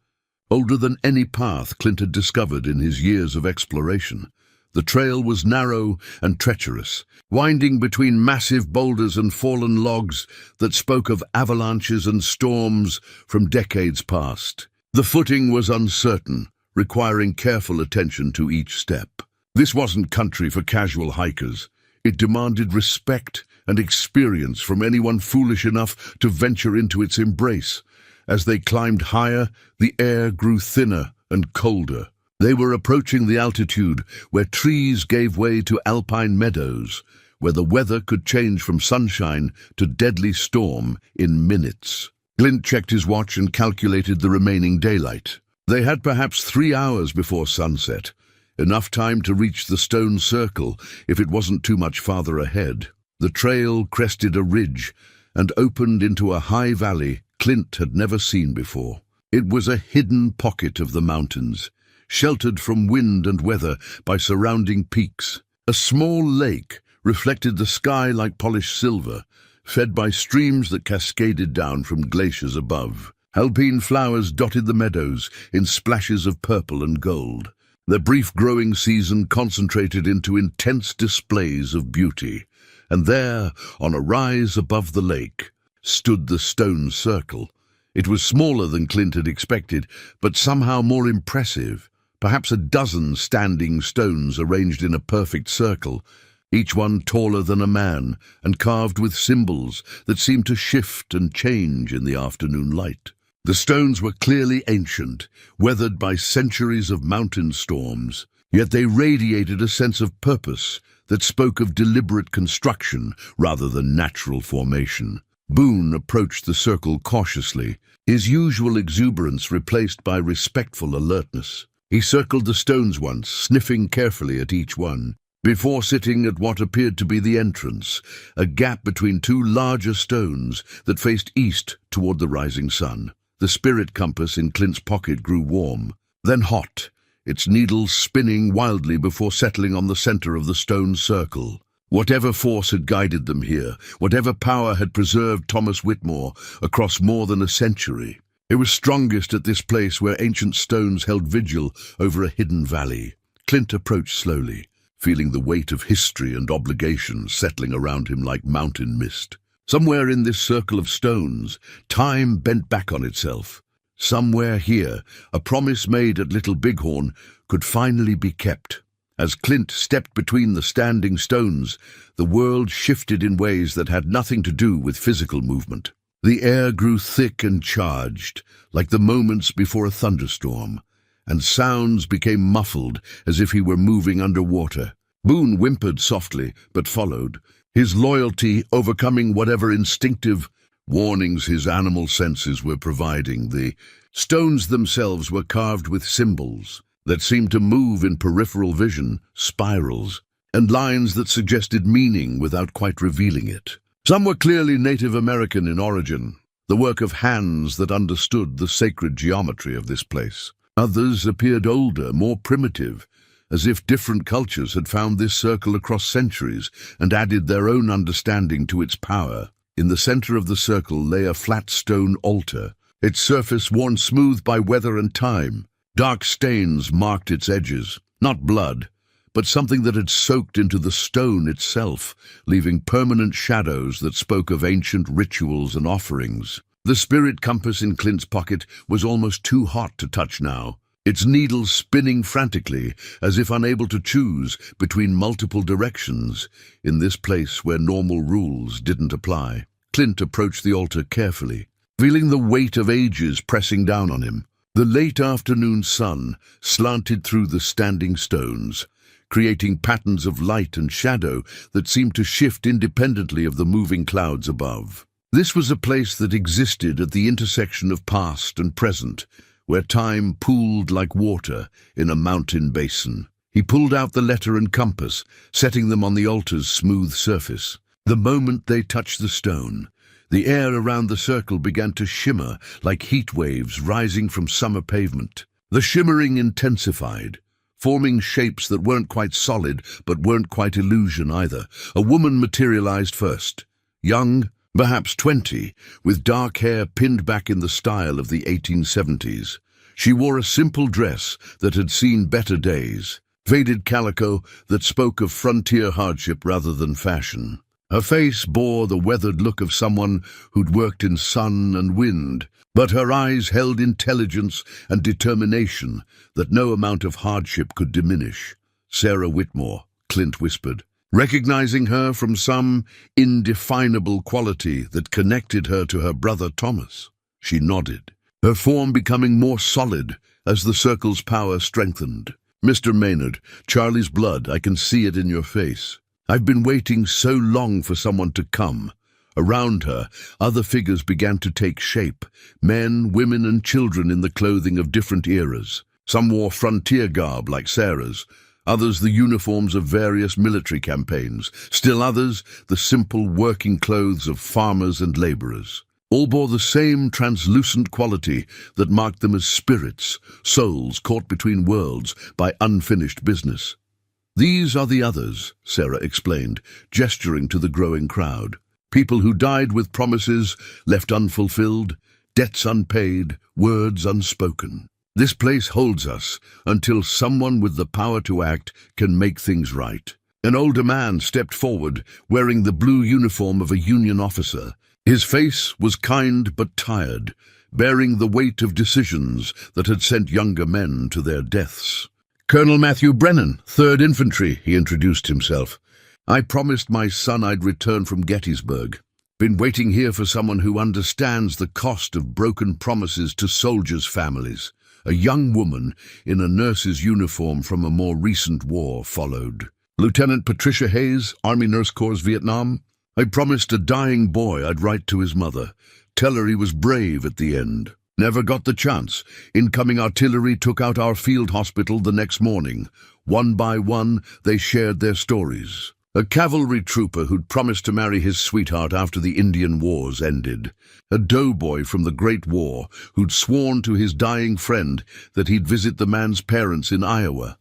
older than any path Clint had discovered in his years of exploration. The trail was narrow and treacherous, winding between massive boulders and fallen logs that spoke of avalanches and storms from decades past. The footing was uncertain, requiring careful attention to each step. This wasn't country for casual hikers. It demanded respect and experience from anyone foolish enough to venture into its embrace. As they climbed higher, the air grew thinner and colder. They were approaching the altitude where trees gave way to alpine meadows, where the weather could change from sunshine to deadly storm in minutes. Clint checked his watch and calculated the remaining daylight. They had perhaps 3 hours before sunset, enough time to reach the stone circle if it wasn't too much farther ahead. The trail crested a ridge and opened into a high valley Clint had never seen before. It was a hidden pocket of the mountains, sheltered from wind and weather by surrounding peaks. A small lake reflected the sky like polished silver, fed by streams that cascaded down from glaciers above. Alpine flowers dotted the meadows in splashes of purple and gold. Their brief growing season concentrated into intense displays of beauty. And there, on a rise above the lake, stood the stone circle. It was smaller than Clint had expected, but somehow more impressive. Perhaps a dozen standing stones arranged in a perfect circle, each one taller than a man and carved with symbols that seemed to shift and change in the afternoon light. The stones were clearly ancient, weathered by centuries of mountain storms, yet they radiated a sense of purpose that spoke of deliberate construction rather than natural formation. Boone approached the circle cautiously, his usual exuberance replaced by respectful alertness. He circled the stones once, sniffing carefully at each one, before sitting at what appeared to be the entrance, a gap between two larger stones that faced east toward the rising sun. The spirit compass in Clint's pocket grew warm, then hot, its needles spinning wildly before settling on the center of the stone circle. Whatever force had guided them here, whatever power had preserved Thomas Whitmore across more than a century, it was strongest at this place where ancient stones held vigil over a hidden valley. Clint approached slowly, feeling the weight of history and obligation settling around him like mountain mist. Somewhere in this circle of stones, time bent back on itself. Somewhere here, a promise made at Little Bighorn could finally be kept. As Clint stepped between the standing stones, the world shifted in ways that had nothing to do with physical movement. The air grew thick and charged, like the moments before a thunderstorm, and sounds became muffled as if he were moving underwater. Boone whimpered softly, but followed, his loyalty overcoming whatever instinctive warnings his animal senses were providing. The stones themselves were carved with symbols that seemed to move in peripheral vision, spirals, and lines that suggested meaning without quite revealing it. Some were clearly Native American in origin, the work of hands that understood the sacred geometry of this place. Others appeared older, more primitive, as if different cultures had found this circle across centuries and added their own understanding to its power. In the center of the circle lay a flat stone altar, its surface worn smooth by weather and time. Dark stains marked its edges, not blood, but something that had soaked into the stone itself, leaving permanent shadows that spoke of ancient rituals and offerings. The spirit compass in Clint's pocket was almost too hot to touch now, its needles spinning frantically, as if unable to choose between multiple directions in this place where normal rules didn't apply. Clint approached the altar carefully, feeling the weight of ages pressing down on him. The late afternoon sun slanted through the standing stones, creating patterns of light and shadow that seemed to shift independently of the moving clouds above. This was a place that existed at the intersection of past and present, where time pooled like water in a mountain basin. He pulled out the letter and compass, setting them on the altar's smooth surface. The moment they touched the stone, the air around the circle began to shimmer like heat waves rising from summer pavement. The shimmering intensified, forming shapes that weren't quite solid but weren't quite illusion either. A woman materialized first, young, perhaps 20, with dark hair pinned back in the style of the 1870s. She wore a simple dress that had seen better days, faded calico that spoke of frontier hardship rather than fashion. Her face bore the weathered look of someone who'd worked in sun and wind, but her eyes held intelligence and determination that no amount of hardship could diminish. "Sarah Whitmore," Clint whispered, recognizing her from some indefinable quality that connected her to her brother Thomas. She nodded, her form becoming more solid as the circle's power strengthened. "Mr. Maynard, Charlie's blood, I can see it in your face. I've been waiting so long for someone to come." Around her, other figures began to take shape, men, women, and children in the clothing of different eras. Some wore frontier garb like Sarah's, others the uniforms of various military campaigns, still others the simple working clothes of farmers and laborers. All bore the same translucent quality that marked them as spirits, souls caught between worlds by unfinished business. "These are the others," Sarah explained, gesturing to the growing crowd. "People who died with promises left unfulfilled, debts unpaid, words unspoken. This place holds us until someone with the power to act can make things right." An older man stepped forward, wearing the blue uniform of a Union officer. His face was kind but tired, bearing the weight of decisions that had sent younger men to their deaths. "Colonel Matthew Brennan, 3rd Infantry," he introduced himself. "I promised my son I'd return from Gettysburg. Been waiting here for someone who understands the cost of broken promises to soldiers' families." A young woman in a nurse's uniform from a more recent war followed. "Lieutenant Patricia Hayes, Army Nurse Corps, Vietnam. I promised a dying boy I'd write to his mother. Tell her he was brave at the end. Never got the chance. Incoming artillery took out our field hospital the next morning. One by one, they shared their stories. A cavalry trooper who'd promised to marry his sweetheart after the Indian Wars ended. A doughboy from the Great War who'd sworn to his dying friend that he'd visit the man's parents in Iowa.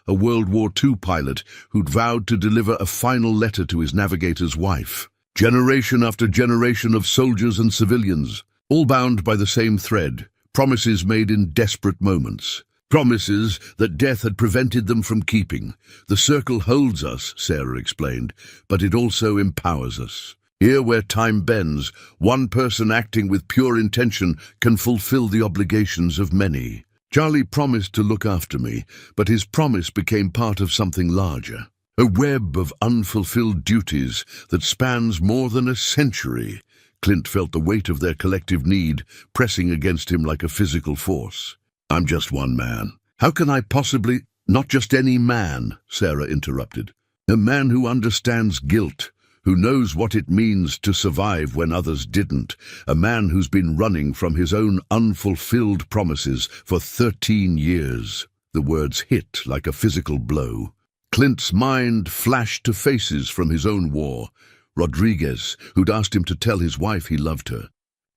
A World War II pilot who'd vowed to deliver a final letter to his navigator's wife. Generation after generation of soldiers and civilians, all bound by the same thread, promises made in desperate moments. Promises that death had prevented them from keeping. "The circle holds us," Sarah explained, "but it also empowers us. Here where time bends, one person acting with pure intention can fulfill the obligations of many. Charlie promised to look after me, but his promise became part of something larger. A web of unfulfilled duties that spans more than a century. Clint felt the weight of their collective need pressing against him like a physical force. I'm just one man. How can I possibly— Not just any man, Sarah interrupted. A man who understands guilt, who knows what it means to survive when others didn't. A man who's been running from his own unfulfilled promises for 13 years. The words hit like a physical blow. Clint's mind flashed to faces from his own war. Rodriguez, who'd asked him to tell his wife he loved her.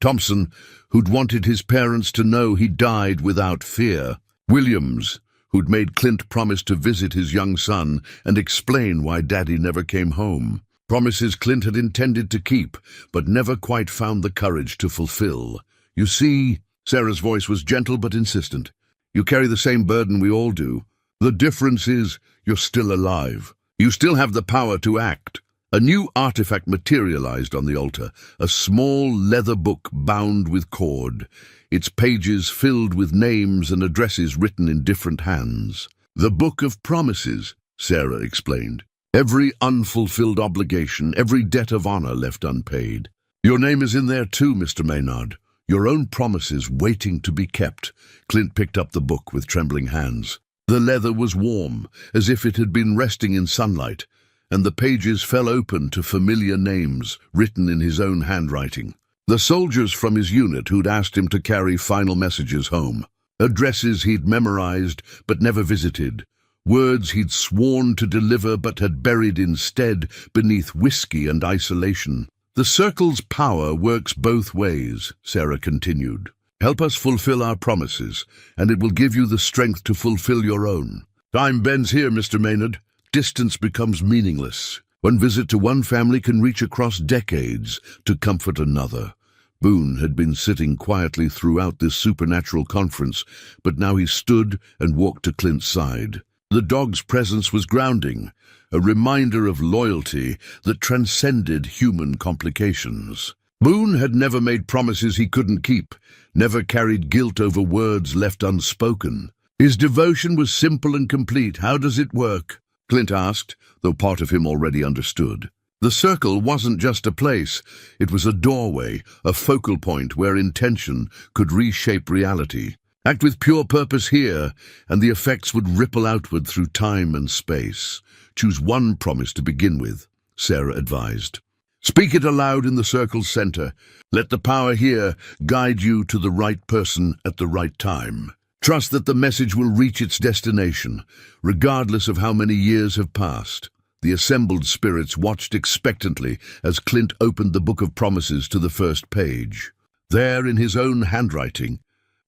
Thompson, who'd wanted his parents to know he died without fear. Williams, who'd made Clint promise to visit his young son and explain why Daddy never came home. Promises Clint had intended to keep, but never quite found the courage to fulfill. You see, Sarah's voice was gentle but insistent. You carry the same burden we all do. The difference is you're still alive. You still have the power to act. A new artifact materialized on the altar, a small leather book bound with cord, its pages filled with names and addresses written in different hands. The Book of Promises, Sarah explained. Every unfulfilled obligation, every debt of honor left unpaid. Your name is in there too, Mr. Maynard. Your own promises waiting to be kept. Clint picked up the book with trembling hands. The leather was warm, as if it had been resting in sunlight, and the pages fell open to familiar names written in his own handwriting. The soldiers from his unit who'd asked him to carry final messages home. Addresses he'd memorized but never visited. Words he'd sworn to deliver but had buried instead beneath whiskey and isolation. The Circle's power works both ways, Sarah continued. Help us fulfill our promises, and it will give you the strength to fulfill your own. Time bends here, Mr. Maynard. Distance becomes meaningless. One visit to one family can reach across decades to comfort another. Boone had been sitting quietly throughout this supernatural conference, but now he stood and walked to Clint's side. The dog's presence was grounding, a reminder of loyalty that transcended human complications. Boone had never made promises he couldn't keep, never carried guilt over words left unspoken. His devotion was simple and complete. How does it work? Clint asked, though part of him already understood. The Circle wasn't just a place, it was a doorway, a focal point where intention could reshape reality. Act with pure purpose here, and the effects would ripple outward through time and space. Choose one promise to begin with, Sarah advised. Speak it aloud in the Circle's center. Let the power here guide you to the right person at the right time. Trust that the message will reach its destination, regardless of how many years have passed. The assembled spirits watched expectantly as Clint opened the Book of Promises to the first page. There, in his own handwriting,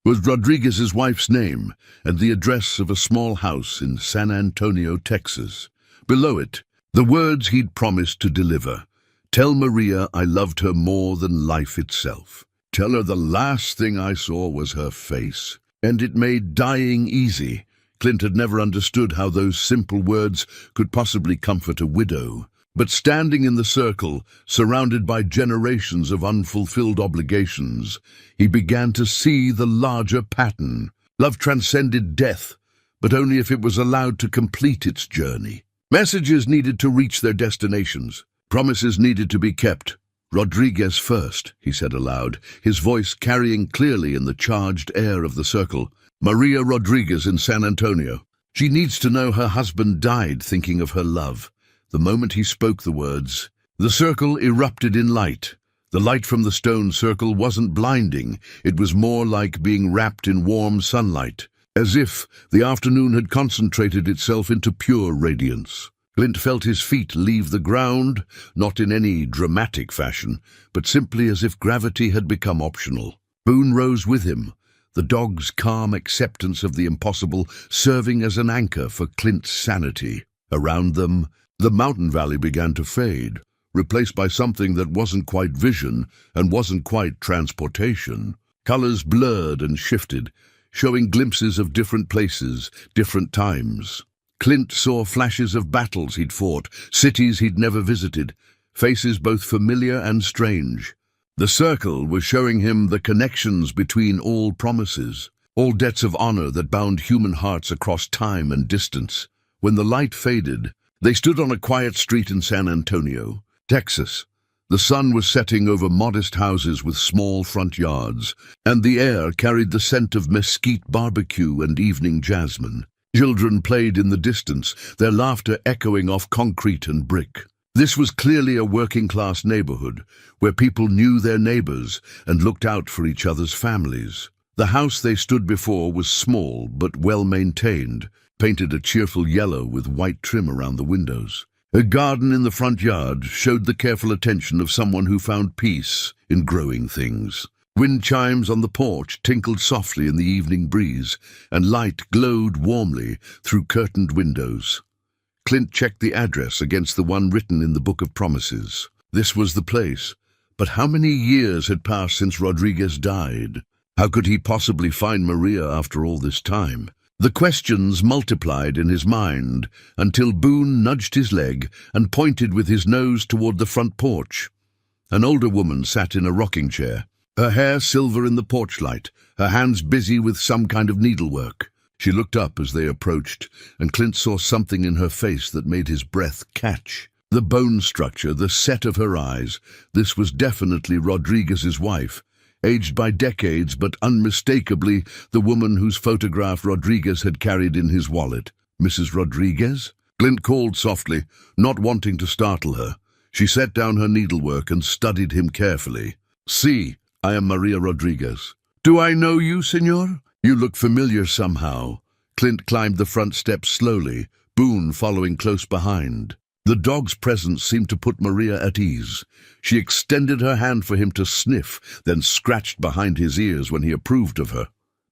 was Rodriguez's wife's name and the address of a small house in San Antonio, Texas. Below it, the words he'd promised to deliver. Tell Maria I loved her more than life itself. Tell her the last thing I saw was her face. And it made dying easy. Clint had never understood how those simple words could possibly comfort a widow. But standing in the Circle, surrounded by generations of unfulfilled obligations, he began to see the larger pattern. Love transcended death, but only if it was allowed to complete its journey. Messages needed to reach their destinations. Promises needed to be kept. Rodriguez first, he said aloud, his voice carrying clearly in the charged air of the Circle. Maria Rodriguez in San Antonio. She needs to know her husband died thinking of her love. The moment he spoke the words, the Circle erupted in light. The light from the stone circle wasn't blinding. It was more like being wrapped in warm sunlight, as if the afternoon had concentrated itself into pure radiance. Clint felt his feet leave the ground, not in any dramatic fashion, but simply as if gravity had become optional. Boone rose with him, the dog's calm acceptance of the impossible serving as an anchor for Clint's sanity. Around them, the mountain valley began to fade, replaced by something that wasn't quite vision and wasn't quite transportation. Colors blurred and shifted, showing glimpses of different places, different times. Clint saw flashes of battles he'd fought, cities he'd never visited, faces both familiar and strange. The circle was showing him the connections between all promises, all debts of honor that bound human hearts across time and distance. When the light faded, they stood on a quiet street in San Antonio, Texas. The sun was setting over modest houses with small front yards, and the air carried the scent of mesquite barbecue and evening jasmine. Children played in the distance, their laughter echoing off concrete and brick. This was clearly a working-class neighborhood, where people knew their neighbors and looked out for each other's families. The house they stood before was small but well-maintained, painted a cheerful yellow with white trim around the windows. A garden in the front yard showed the careful attention of someone who found peace in growing things. Wind chimes on the porch tinkled softly in the evening breeze, and light glowed warmly through curtained windows. Clint checked the address against the one written in the Book of Promises. This was the place. But how many years had passed since Rodriguez died? How could he possibly find Maria after all this time? The questions multiplied in his mind until Boone nudged his leg and pointed with his nose toward the front porch. An older woman sat in a rocking chair, her hair silver in the porch light, her hands busy with some kind of needlework. She looked up as they approached, and Clint saw something in her face that made his breath catch. The bone structure, the set of her eyes. This was definitely Rodriguez's wife. Aged by decades, but unmistakably the woman whose photograph Rodriguez had carried in his wallet. Mrs. Rodriguez? Clint called softly, not wanting to startle her. She set down her needlework and studied him carefully. "See, I am Maria Rodriguez." "Do I know you, senor?" "You look familiar somehow." Clint climbed the front steps slowly, Boone following close behind. The dog's presence seemed to put Maria at ease. She extended her hand for him to sniff, then scratched behind his ears when he approved of her.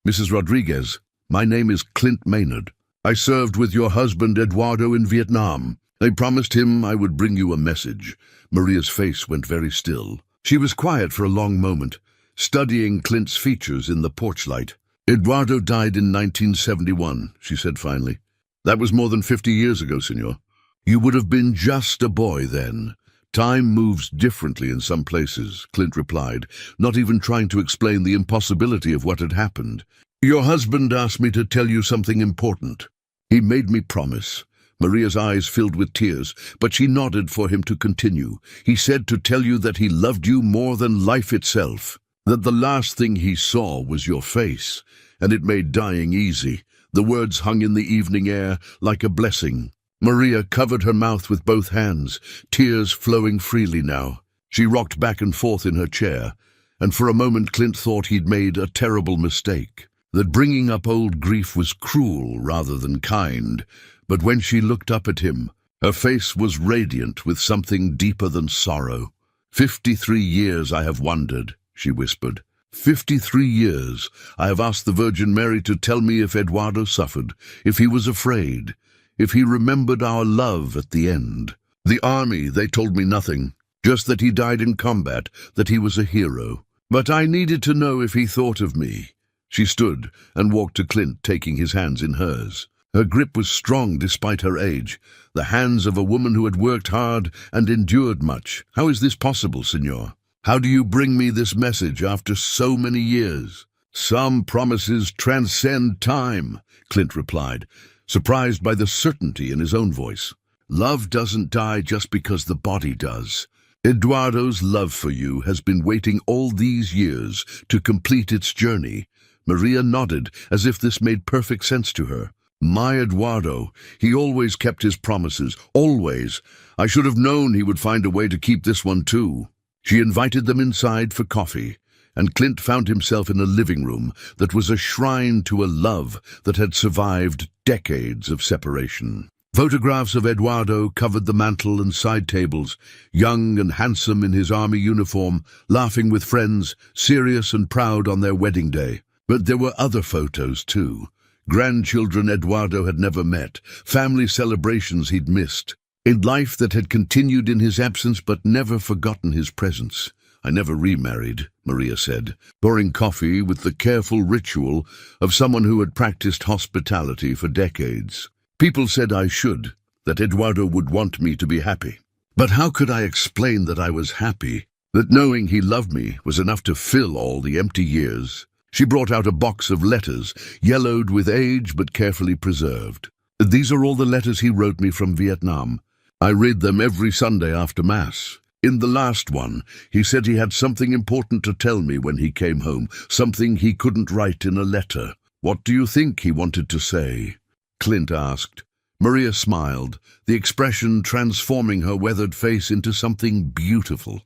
"Mrs. Rodriguez, my name is Clint Maynard. I served with your husband Eduardo in Vietnam. I promised him I would bring you a message." Maria's face went very still. She was quiet for a long moment, studying Clint's features in the porch light. "Eduardo died in 1971, she said finally. "That was more than 50 years ago, senor." "You would have been just a boy then. Time moves differently in some places," Clint replied, not even trying to explain the impossibility of what had happened. "Your husband asked me to tell you something important. He made me promise." Maria's eyes filled with tears, but she nodded for him to continue. "He said to tell you that he loved you more than life itself, that the last thing he saw was your face, and it made dying easy." The words hung in the evening air like a blessing. Maria covered her mouth with both hands, tears flowing freely now. She rocked back and forth in her chair, and for a moment Clint thought he'd made a terrible mistake, that bringing up old grief was cruel rather than kind. But when she looked up at him, her face was radiant with something deeper than sorrow. 53 years I have wondered," she whispered. 53 years I have asked the Virgin Mary to tell me if Eduardo suffered, if he was afraid, if he remembered our love at the end. The army, they told me nothing, just that he died in combat, that he was a hero. But I needed to know if he thought of me." She stood and walked to Clint, taking his hands in hers. Her grip was strong despite her age, the hands of a woman who had worked hard and endured much. "How is this possible, senor? How do you bring me this message after so many years?" "Some promises transcend time," Clint replied, surprised by the certainty in his own voice. "Love doesn't die just because the body does. Eduardo's love for you has been waiting all these years to complete its journey." Maria nodded, as if this made perfect sense to her. "My Eduardo, he always kept his promises, always. I should have known he would find a way to keep this one too." She invited them inside for coffee, and Clint found himself in a living room that was a shrine to a love that had survived decades of separation. Photographs of Eduardo covered the mantel and side tables, young and handsome in his army uniform, laughing with friends, serious and proud on their wedding day. But there were other photos too. Grandchildren Eduardo had never met, family celebrations he'd missed, in life that had continued in his absence but never forgotten his presence. "I never remarried," Maria said, pouring coffee with the careful ritual of someone who had practiced hospitality for decades. "People said I should, that Eduardo would want me to be happy. But how could I explain that I was happy, that knowing he loved me was enough to fill all the empty years? She brought out a box of letters, yellowed with age but carefully preserved. These are all the letters he wrote me from Vietnam. I read them every Sunday after Mass. In the last one, he said he had something important to tell me when he came home, something he couldn't write in a letter. What do you think he wanted to say? Clint asked. Maria smiled, the expression transforming her weathered face into something beautiful.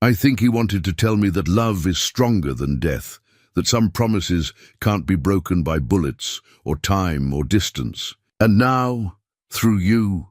I think he wanted to tell me that love is stronger than death, that some promises can't be broken by bullets or time or distance. And now, through you,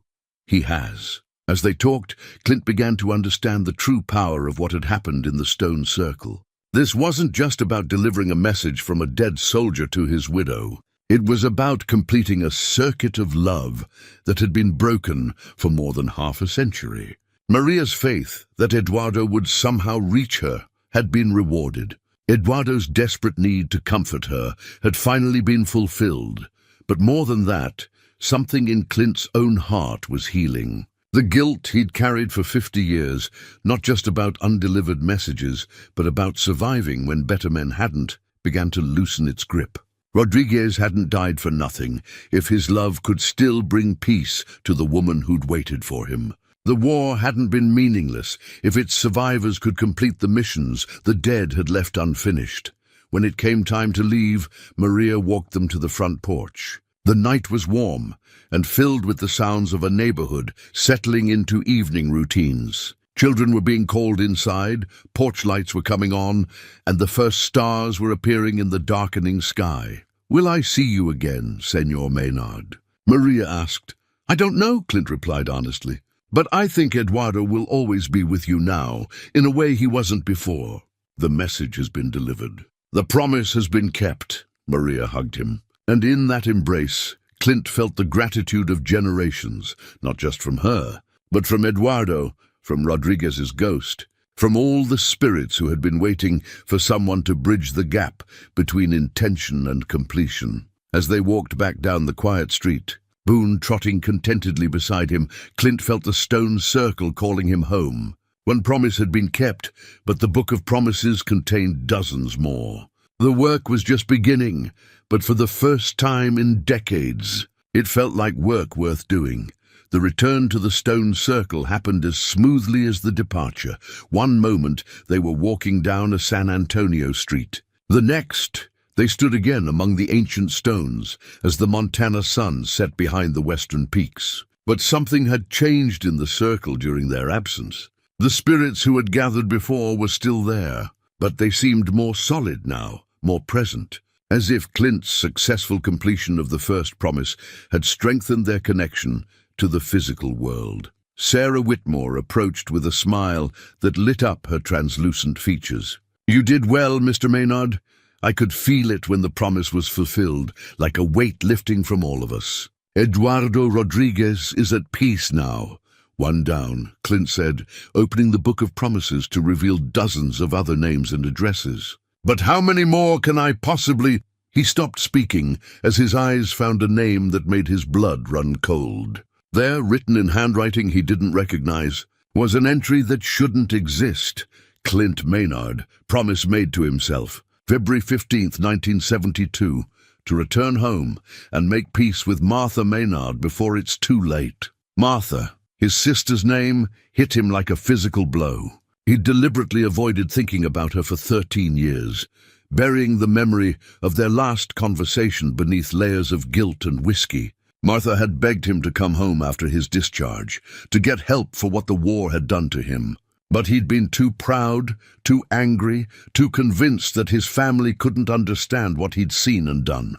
he has. As they talked, Clint began to understand the true power of what had happened in the stone circle. This wasn't just about delivering a message from a dead soldier to his widow. It was about completing a circuit of love that had been broken for more than half a century. Maria's faith that Eduardo would somehow reach her had been rewarded. Eduardo's desperate need to comfort her had finally been fulfilled. But more than that, something in Clint's own heart was healing. The guilt he'd carried for 50 years, not just about undelivered messages, but about surviving when better men hadn't, began to loosen its grip. Rodriguez hadn't died for nothing, if his love could still bring peace to the woman who'd waited for him. The war hadn't been meaningless, if its survivors could complete the missions the dead had left unfinished. When it came time to leave, Maria walked them to the front porch. The night was warm and filled with the sounds of a neighborhood settling into evening routines. Children were being called inside, porch lights were coming on, and the first stars were appearing in the darkening sky. "Will I see you again, Senor Maynard?" Maria asked. "I don't know," Clint replied honestly. "But I think Eduardo will always be with you now, in a way he wasn't before." The message has been delivered. The promise has been kept. Maria hugged him. And in that embrace, Clint felt the gratitude of generations, not just from her, but from Eduardo, from Rodriguez's ghost, from all the spirits who had been waiting for someone to bridge the gap between intention and completion. As they walked back down the quiet street, Boone trotting contentedly beside him, Clint felt the stone circle calling him home. One promise had been kept, but the book of promises contained dozens more. The work was just beginning, but for the first time in decades, it felt like work worth doing. The return to the stone circle happened as smoothly as the departure. One moment, they were walking down a San Antonio street. The next, they stood again among the ancient stones as the Montana sun set behind the western peaks. But something had changed in the circle during their absence. The spirits who had gathered before were still there, but they seemed more solid now, more present, as if Clint's successful completion of the first promise had strengthened their connection to the physical world. Sarah Whitmore approached with a smile that lit up her translucent features. "You did well, Mr. Maynard. I could feel it when the promise was fulfilled, like a weight lifting from all of us. Eduardo Rodriguez is at peace now." "One down," Clint said, opening the book of promises to reveal dozens of other names and addresses. "But how many more can I possibly—" He stopped speaking as his eyes found a name that made his blood run cold. There, written in handwriting he didn't recognize, was an entry that shouldn't exist. Clint Maynard, promise made to himself, February 15th, 1972, to return home and make peace with Martha Maynard before it's too late. Martha, his sister's name, hit him like a physical blow. He'd deliberately avoided thinking about her for 13 years, burying the memory of their last conversation beneath layers of guilt and whiskey. Martha had begged him to come home after his discharge, to get help for what the war had done to him. But he'd been too proud, too angry, too convinced that his family couldn't understand what he'd seen and done.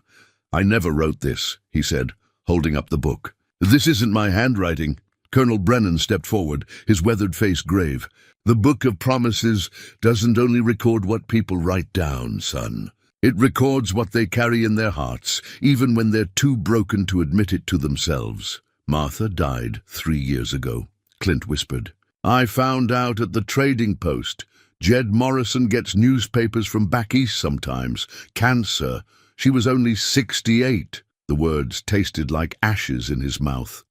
"I never wrote this," he said, holding up the book. "This isn't my handwriting." Colonel Brennan stepped forward, his weathered face grave. "The Book of Promises doesn't only record what people write down, son. It records what they carry in their hearts, even when they're too broken to admit it to themselves." "Martha died 3 years ago," Clint whispered. "I found out at the trading post. Jed Morrison gets newspapers from back east sometimes. Cancer. She was only 68. The words tasted like ashes in his mouth.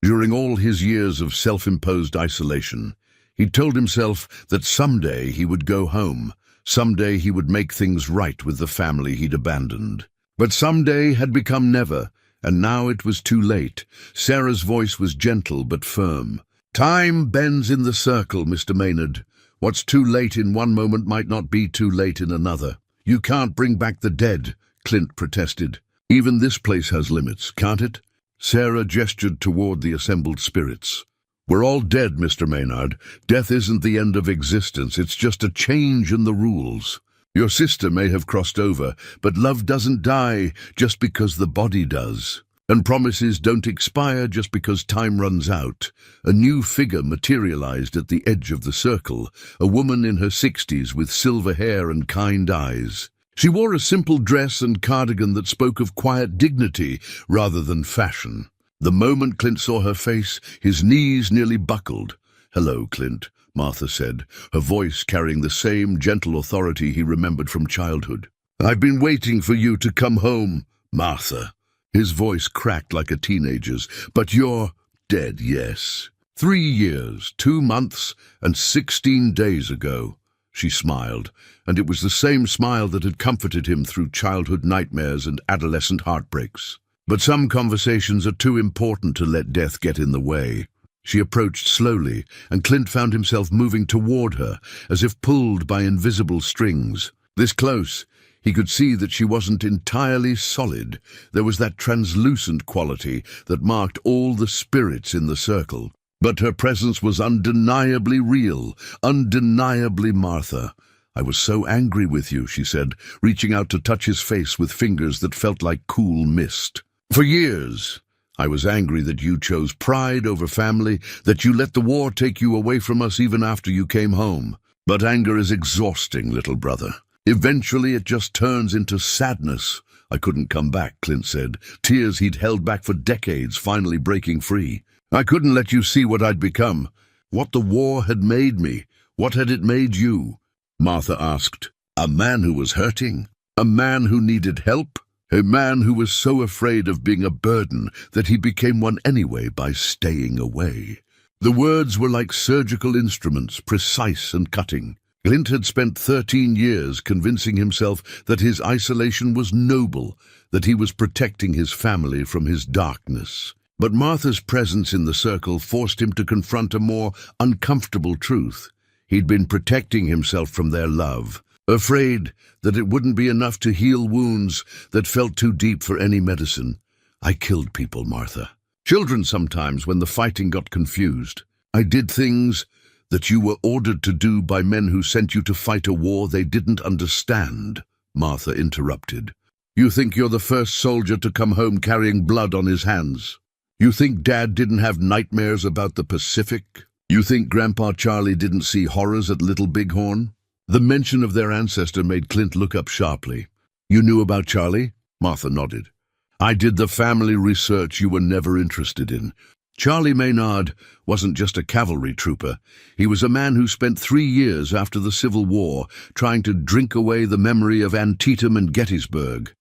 During all his years of self-imposed isolation, he told himself that someday he would go home, someday he would make things right with the family he'd abandoned. But someday had become never, and now it was too late. Sarah's voice was gentle but firm. "Time bends in the circle, Mr. Maynard. What's too late in one moment might not be too late in another." "You can't bring back the dead," Clint protested. "Even this place has limits, can't it?" Sarah gestured toward the assembled spirits. "We're all dead, Mr. Maynard. Death isn't the end of existence, it's just a change in the rules. Your sister may have crossed over, but love doesn't die just because the body does. And promises don't expire just because time runs out." A new figure materialized at the edge of the circle, a woman in her 60s with silver hair and kind eyes. She wore a simple dress and cardigan that spoke of quiet dignity rather than fashion. The moment Clint saw her face, his knees nearly buckled. "Hello, Clint," Martha said, her voice carrying the same gentle authority he remembered from childhood. "I've been waiting for you to come home, Martha." His voice cracked like a teenager's. "But you're dead, yes. 3 years, 2 months, and 16 days ago." She smiled, and it was the same smile that had comforted him through childhood nightmares and adolescent heartbreaks. "But some conversations are too important to let death get in the way." She approached slowly, and Clint found himself moving toward her, as if pulled by invisible strings. This close, he could see that she wasn't entirely solid. There was that translucent quality that marked all the spirits in the circle. But her presence was undeniably real, undeniably Martha. "I was so angry with you," she said, reaching out to touch his face with fingers that felt like cool mist. "For years, I was angry that you chose pride over family, that you let the war take you away from us even after you came home. But anger is exhausting, little brother. Eventually it just turns into sadness." "I couldn't come back," Clint said, tears he'd held back for decades finally breaking free. "I couldn't let you see what I'd become, what the war had made me. What had it made you?" Martha asked. "A man who was hurting, a man who needed help, a man who was so afraid of being a burden that he became one anyway by staying away." The words were like surgical instruments, precise and cutting. Clint had spent 13 years convincing himself that his isolation was noble, that he was protecting his family from his darkness. But Martha's presence in the circle forced him to confront a more uncomfortable truth. He'd been protecting himself from their love, afraid that it wouldn't be enough to heal wounds that felt too deep for any medicine. "I killed people, Martha. Children sometimes when the fighting got confused. I did things that you were ordered to do by men who sent you to fight a war they didn't understand," Martha interrupted. "You think you're the first soldier to come home carrying blood on his hands? You think Dad didn't have nightmares about the Pacific? You think Grandpa Charlie didn't see horrors at Little Bighorn?" The mention of their ancestor made Clint look up sharply. "You knew about Charlie?" Martha nodded. "I did the family research you were never interested in. Charlie Maynard wasn't just a cavalry trooper. He was a man who spent 3 years after the Civil War trying to drink away the memory of Antietam and Gettysburg.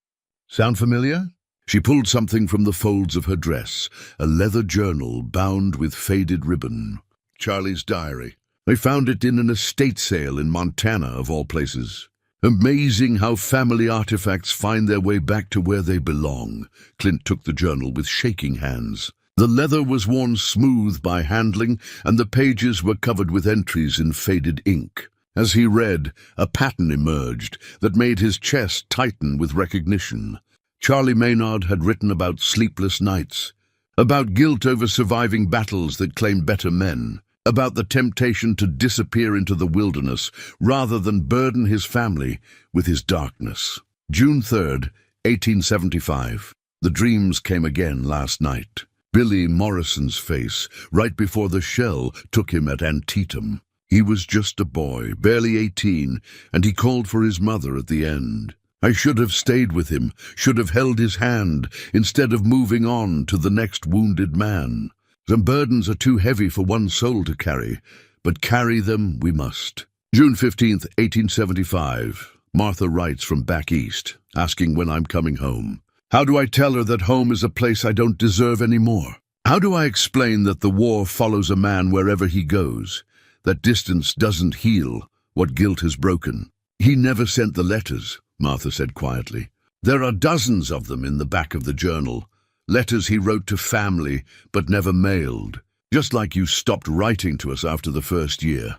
Sound familiar?" She pulled something from the folds of her dress, a leather journal bound with faded ribbon. "Charlie's diary. I found it in an estate sale in Montana, of all places. Amazing how family artifacts find their way back to where they belong." Clint took the journal with shaking hands. The leather was worn smooth by handling, and the pages were covered with entries in faded ink. As he read, a pattern emerged that made his chest tighten with recognition. Charlie Maynard had written about sleepless nights, about guilt over surviving battles that claimed better men, about the temptation to disappear into the wilderness rather than burden his family with his darkness. June 3rd, 1875. The dreams came again last night. Billy Morrison's face, right before the shell took him at Antietam. He was just a boy, barely 18, and he called for his mother at the end. I should have stayed with him, should have held his hand, instead of moving on to the next wounded man. Some burdens are too heavy for one soul to carry, but carry them we must. June 15th, 1875. Martha writes from back east, asking when I'm coming home. How do I tell her that home is a place I don't deserve anymore? How do I explain that the war follows a man wherever he goes? That distance doesn't heal what guilt has broken. He never sent the letters, Martha said quietly. There are dozens of them in the back of the journal. Letters he wrote to family, but never mailed. Just like you stopped writing to us after the first year.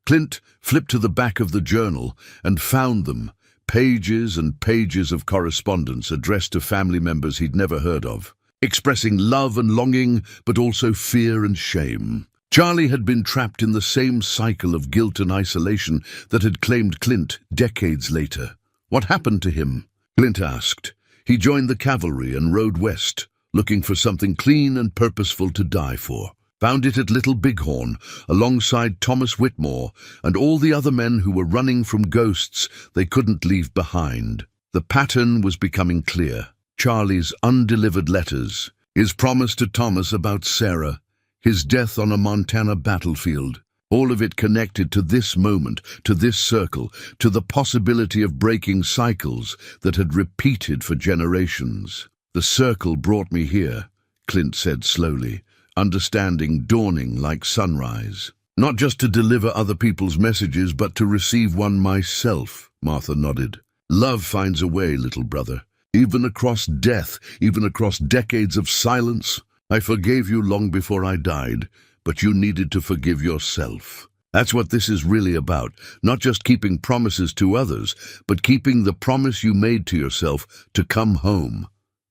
Clint flipped to the back of the journal and found them. Pages and pages of correspondence addressed to family members he'd never heard of. Expressing love and longing, but also fear and shame. Charlie had been trapped in the same cycle of guilt and isolation that had claimed Clint decades later. What happened to him? Clint asked. He joined the cavalry and rode west, looking for something clean and purposeful to die for. Found it at Little Bighorn, alongside Thomas Whitmore and all the other men who were running from ghosts they couldn't leave behind. The pattern was becoming clear. Charlie's undelivered letters, his promise to Thomas about Sarah, his death on a Montana battlefield, all of it connected to this moment, to this circle, to the possibility of breaking cycles that had repeated for generations. The circle brought me here, Clint said slowly, understanding dawning like sunrise. Not just to deliver other people's messages, but to receive one myself, Martha nodded. Love finds a way, little brother. Even across death, even across decades of silence. I forgave you long before I died, but you needed to forgive yourself. That's what this is really about, not just keeping promises to others, but keeping the promise you made to yourself to come home.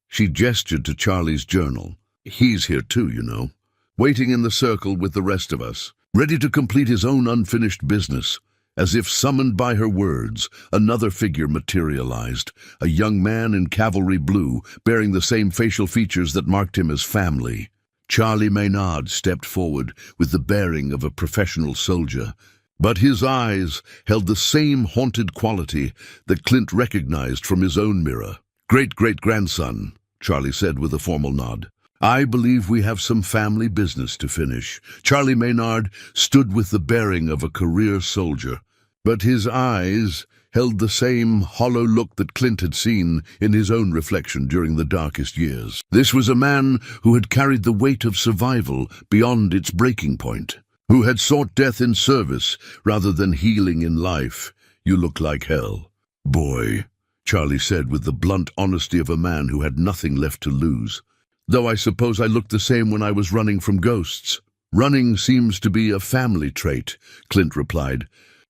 She gestured to Charlie's journal. He's here too, you know, waiting in the circle with the rest of us, ready to complete his own unfinished business. As if summoned by her words, another figure materialized, a young man in cavalry blue, bearing the same facial features that marked him as family. Charlie Maynard stepped forward with the bearing of a professional soldier, but his eyes held the same haunted quality that Clint recognized from his own mirror. Great-great-grandson, Charlie said with a formal nod. I believe we have some family business to finish. Charlie Maynard stood with the bearing of a career soldier, but his eyes held the same hollow look that Clint had seen in his own reflection during the darkest years. This was a man who had carried the weight of survival beyond its breaking point, who had sought death in service rather than healing in life. You look like hell. Boy, Charlie said with the blunt honesty of a man who had nothing left to lose. Though I suppose I looked the same when I was running from ghosts. Running seems to be a family trait, Clint replied,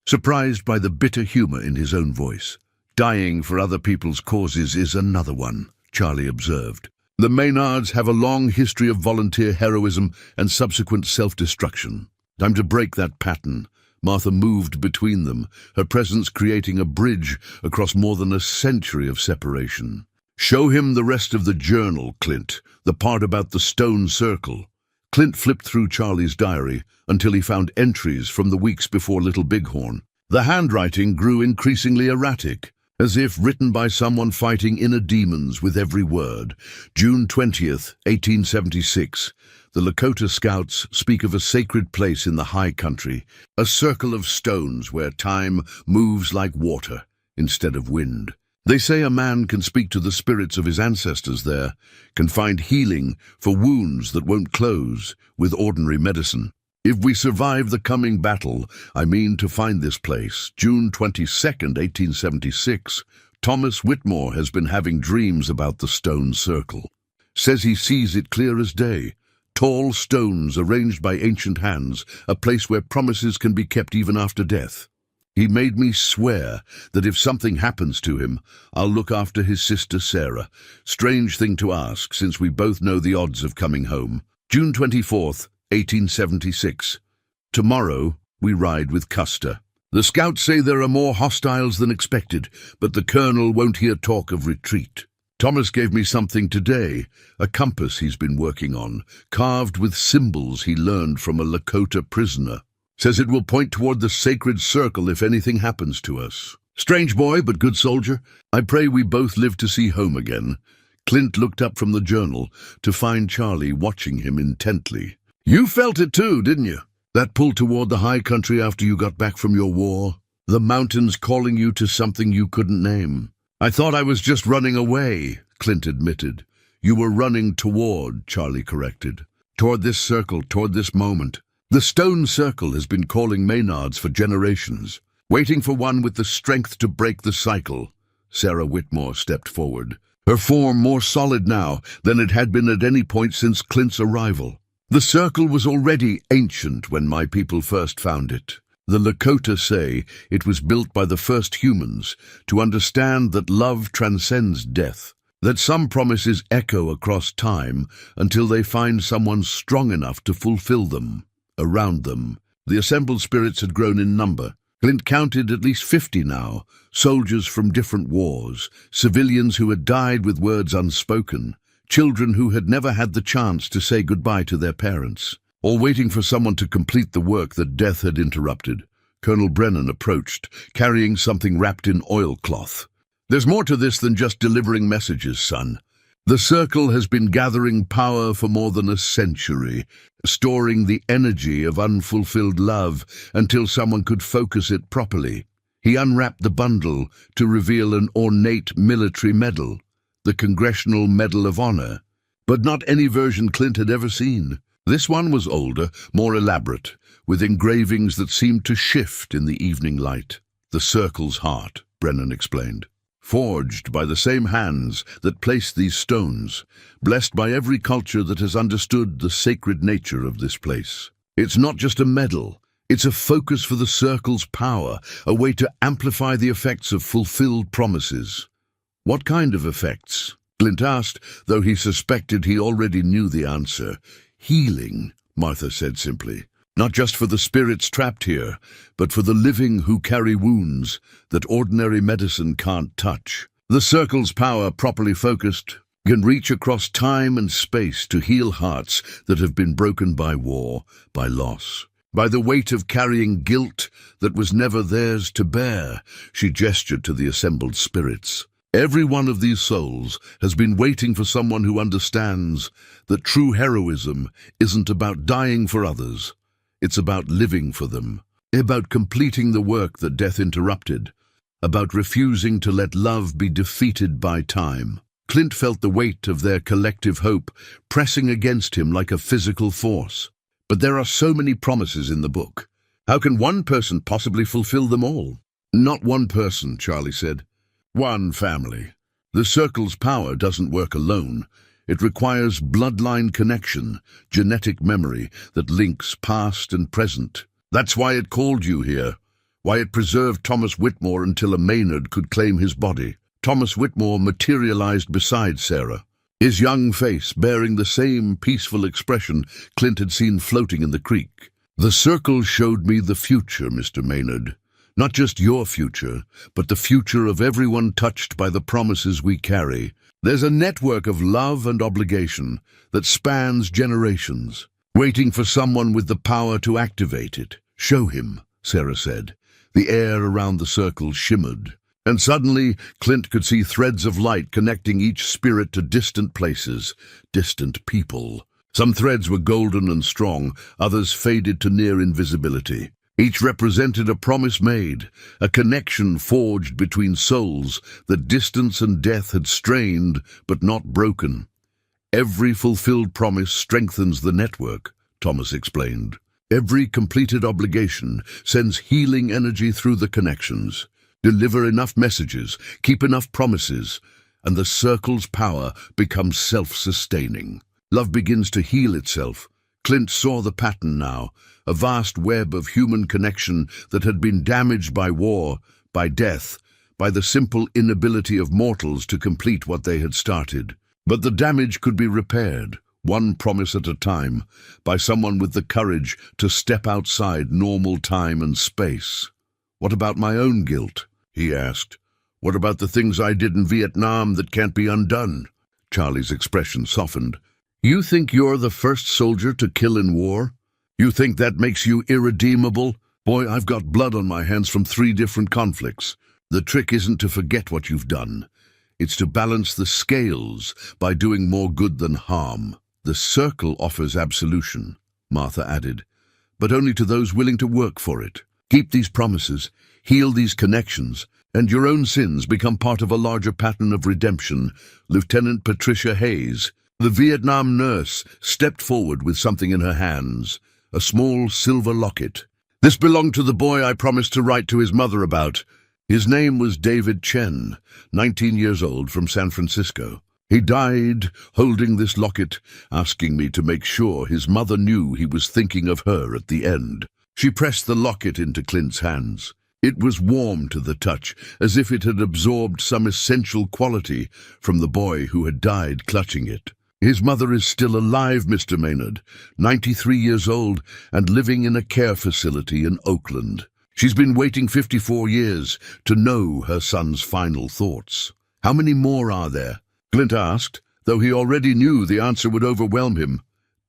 surprised by the bitter humor in his own voice. Dying for other people's causes is another one, Charlie observed. The Maynards have a long history of volunteer heroism and subsequent self-destruction. Time to break that pattern. Martha moved between them, her presence creating a bridge across more than a century of separation. Show him the rest of the journal, Clint, the part about the stone circle. Clint flipped through Charlie's diary until he found entries from the weeks before Little Bighorn. The handwriting grew increasingly erratic, as if written by someone fighting inner demons with every word. June 20th, 1876. The Lakota Scouts speak of a sacred place in the high country, a circle of stones where time moves like water instead of wind. They say a man can speak to the spirits of his ancestors there, can find healing for wounds that won't close with ordinary medicine. If we survive the coming battle, I mean to find this place. June 22nd, 1876, Thomas Whitmore has been having dreams about the stone circle. Says he sees it clear as day. Tall stones arranged by ancient hands, a place where promises can be kept even after death. He made me swear that if something happens to him, I'll look after his sister Sarah. Strange thing to ask, since we both know the odds of coming home. June 24th, 1876. Tomorrow, we ride with Custer. The scouts say there are more hostiles than expected, but the colonel won't hear talk of retreat. Thomas gave me something today, a compass he's been working on, carved with symbols he learned from a Lakota prisoner. Says it will point toward the sacred circle if anything happens to us. Strange boy, but good soldier. I pray we both live to see home again. Clint looked up from the journal to find Charlie watching him intently. You felt it too, didn't you? That pull toward the high country after you got back from your war? The mountains calling you to something you couldn't name? I thought I was just running away, Clint admitted. You were running toward, Charlie corrected. toward this circle, toward this moment. The stone circle has been calling Maynards for generations, waiting for one with the strength to break the cycle. Sarah Whitmore stepped forward, her form more solid now than it had been at any point since Clint's arrival. The circle was already ancient when my people first found it. The Lakota say it was built by the first humans to understand that love transcends death, that some promises echo across time until they find someone strong enough to fulfill them. Around them, the assembled spirits had grown in number. Clint counted at least 50 now, soldiers from different wars, civilians who had died with words unspoken, children who had never had the chance to say goodbye to their parents, all waiting for someone to complete the work that death had interrupted. Colonel Brennan approached, carrying something wrapped in oilcloth. "There's more to this than just delivering messages, son. The circle has been gathering power for more than a century, storing the energy of unfulfilled love until someone could focus it properly." He unwrapped the bundle to reveal an ornate military medal, the Congressional Medal of Honor, but not any version Clint had ever seen. This one was older, more elaborate, with engravings that seemed to shift in the evening light. "The circle's heart," Brennan explained. "Forged by the same hands that placed these stones, blessed by every culture that has understood the sacred nature of this place. It's not just a medal, it's a focus for the circle's power, a way to amplify the effects of fulfilled promises." "What kind of effects?" Clint asked, though he suspected he already knew the answer. "Healing," Martha said simply. "Not just for the spirits trapped here, but for the living who carry wounds that ordinary medicine can't touch. The circle's power, properly focused, can reach across time and space to heal hearts that have been broken by war, by loss, by the weight of carrying guilt that was never theirs to bear." She gestured to the assembled spirits. "Every one of these souls has been waiting for someone who understands that true heroism isn't about dying for others. It's about living for them, about completing the work that death interrupted, about refusing to let love be defeated by time." Clint felt the weight of their collective hope pressing against him like a physical force. "But there are so many promises in the book. How can one person possibly fulfill them all?" "Not one person," Charlie said. "One family. The circle's power doesn't work alone. It requires bloodline connection, genetic memory that links past and present. That's why it called you here, why it preserved Thomas Whitmore until a Maynard could claim his body." Thomas Whitmore materialized beside Sarah, his young face bearing the same peaceful expression Clint had seen floating in the creek. "The circle showed me the future, Mr. Maynard. Not just your future, but the future of everyone touched by the promises we carry. There's a network of love and obligation that spans generations, waiting for someone with the power to activate it." "Show him," Sarah said. The air around the circle shimmered, and suddenly Clint could see threads of light connecting each spirit to distant places, distant people. Some threads were golden and strong, others faded to near invisibility. Each represented a promise made, a connection forged between souls that distance and death had strained but not broken. "Every fulfilled promise strengthens the network," Thomas explained. "Every completed obligation sends healing energy through the connections. Deliver enough messages, keep enough promises, and the circle's power becomes self-sustaining. Love begins to heal itself." Clint saw the pattern now, a vast web of human connection that had been damaged by war, by death, by the simple inability of mortals to complete what they had started. But the damage could be repaired, one promise at a time, by someone with the courage to step outside normal time and space. "What about my own guilt?" he asked. "What about the things I did in Vietnam that can't be undone?" Charlie's expression softened. "You think you're the first soldier to kill in war? You think that makes you irredeemable? Boy, I've got blood on my hands from 3 different conflicts. The trick isn't to forget what you've done. It's to balance the scales by doing more good than harm." "The circle offers absolution," Martha added, "but only to those willing to work for it. Keep these promises, heal these connections, and your own sins become part of a larger pattern of redemption." Lieutenant Patricia Hayes, The Vietnam nurse stepped forward with something in her hands, a small silver locket. This belonged to the boy I promised to write to his mother about. His name was David Chen, 19 years old, from San Francisco. He died holding this locket, asking me to make sure his mother knew he was thinking of her at the end. She pressed the locket into Clint's hands. It was warm to the touch, as if it had absorbed some essential quality from the boy who had died clutching it. His mother is still alive, Mr. Maynard, 93 years old and living in a care facility in Oakland. She's been waiting 54 years to know her son's final thoughts. How many more are there? Clint asked, though he already knew the answer would overwhelm him.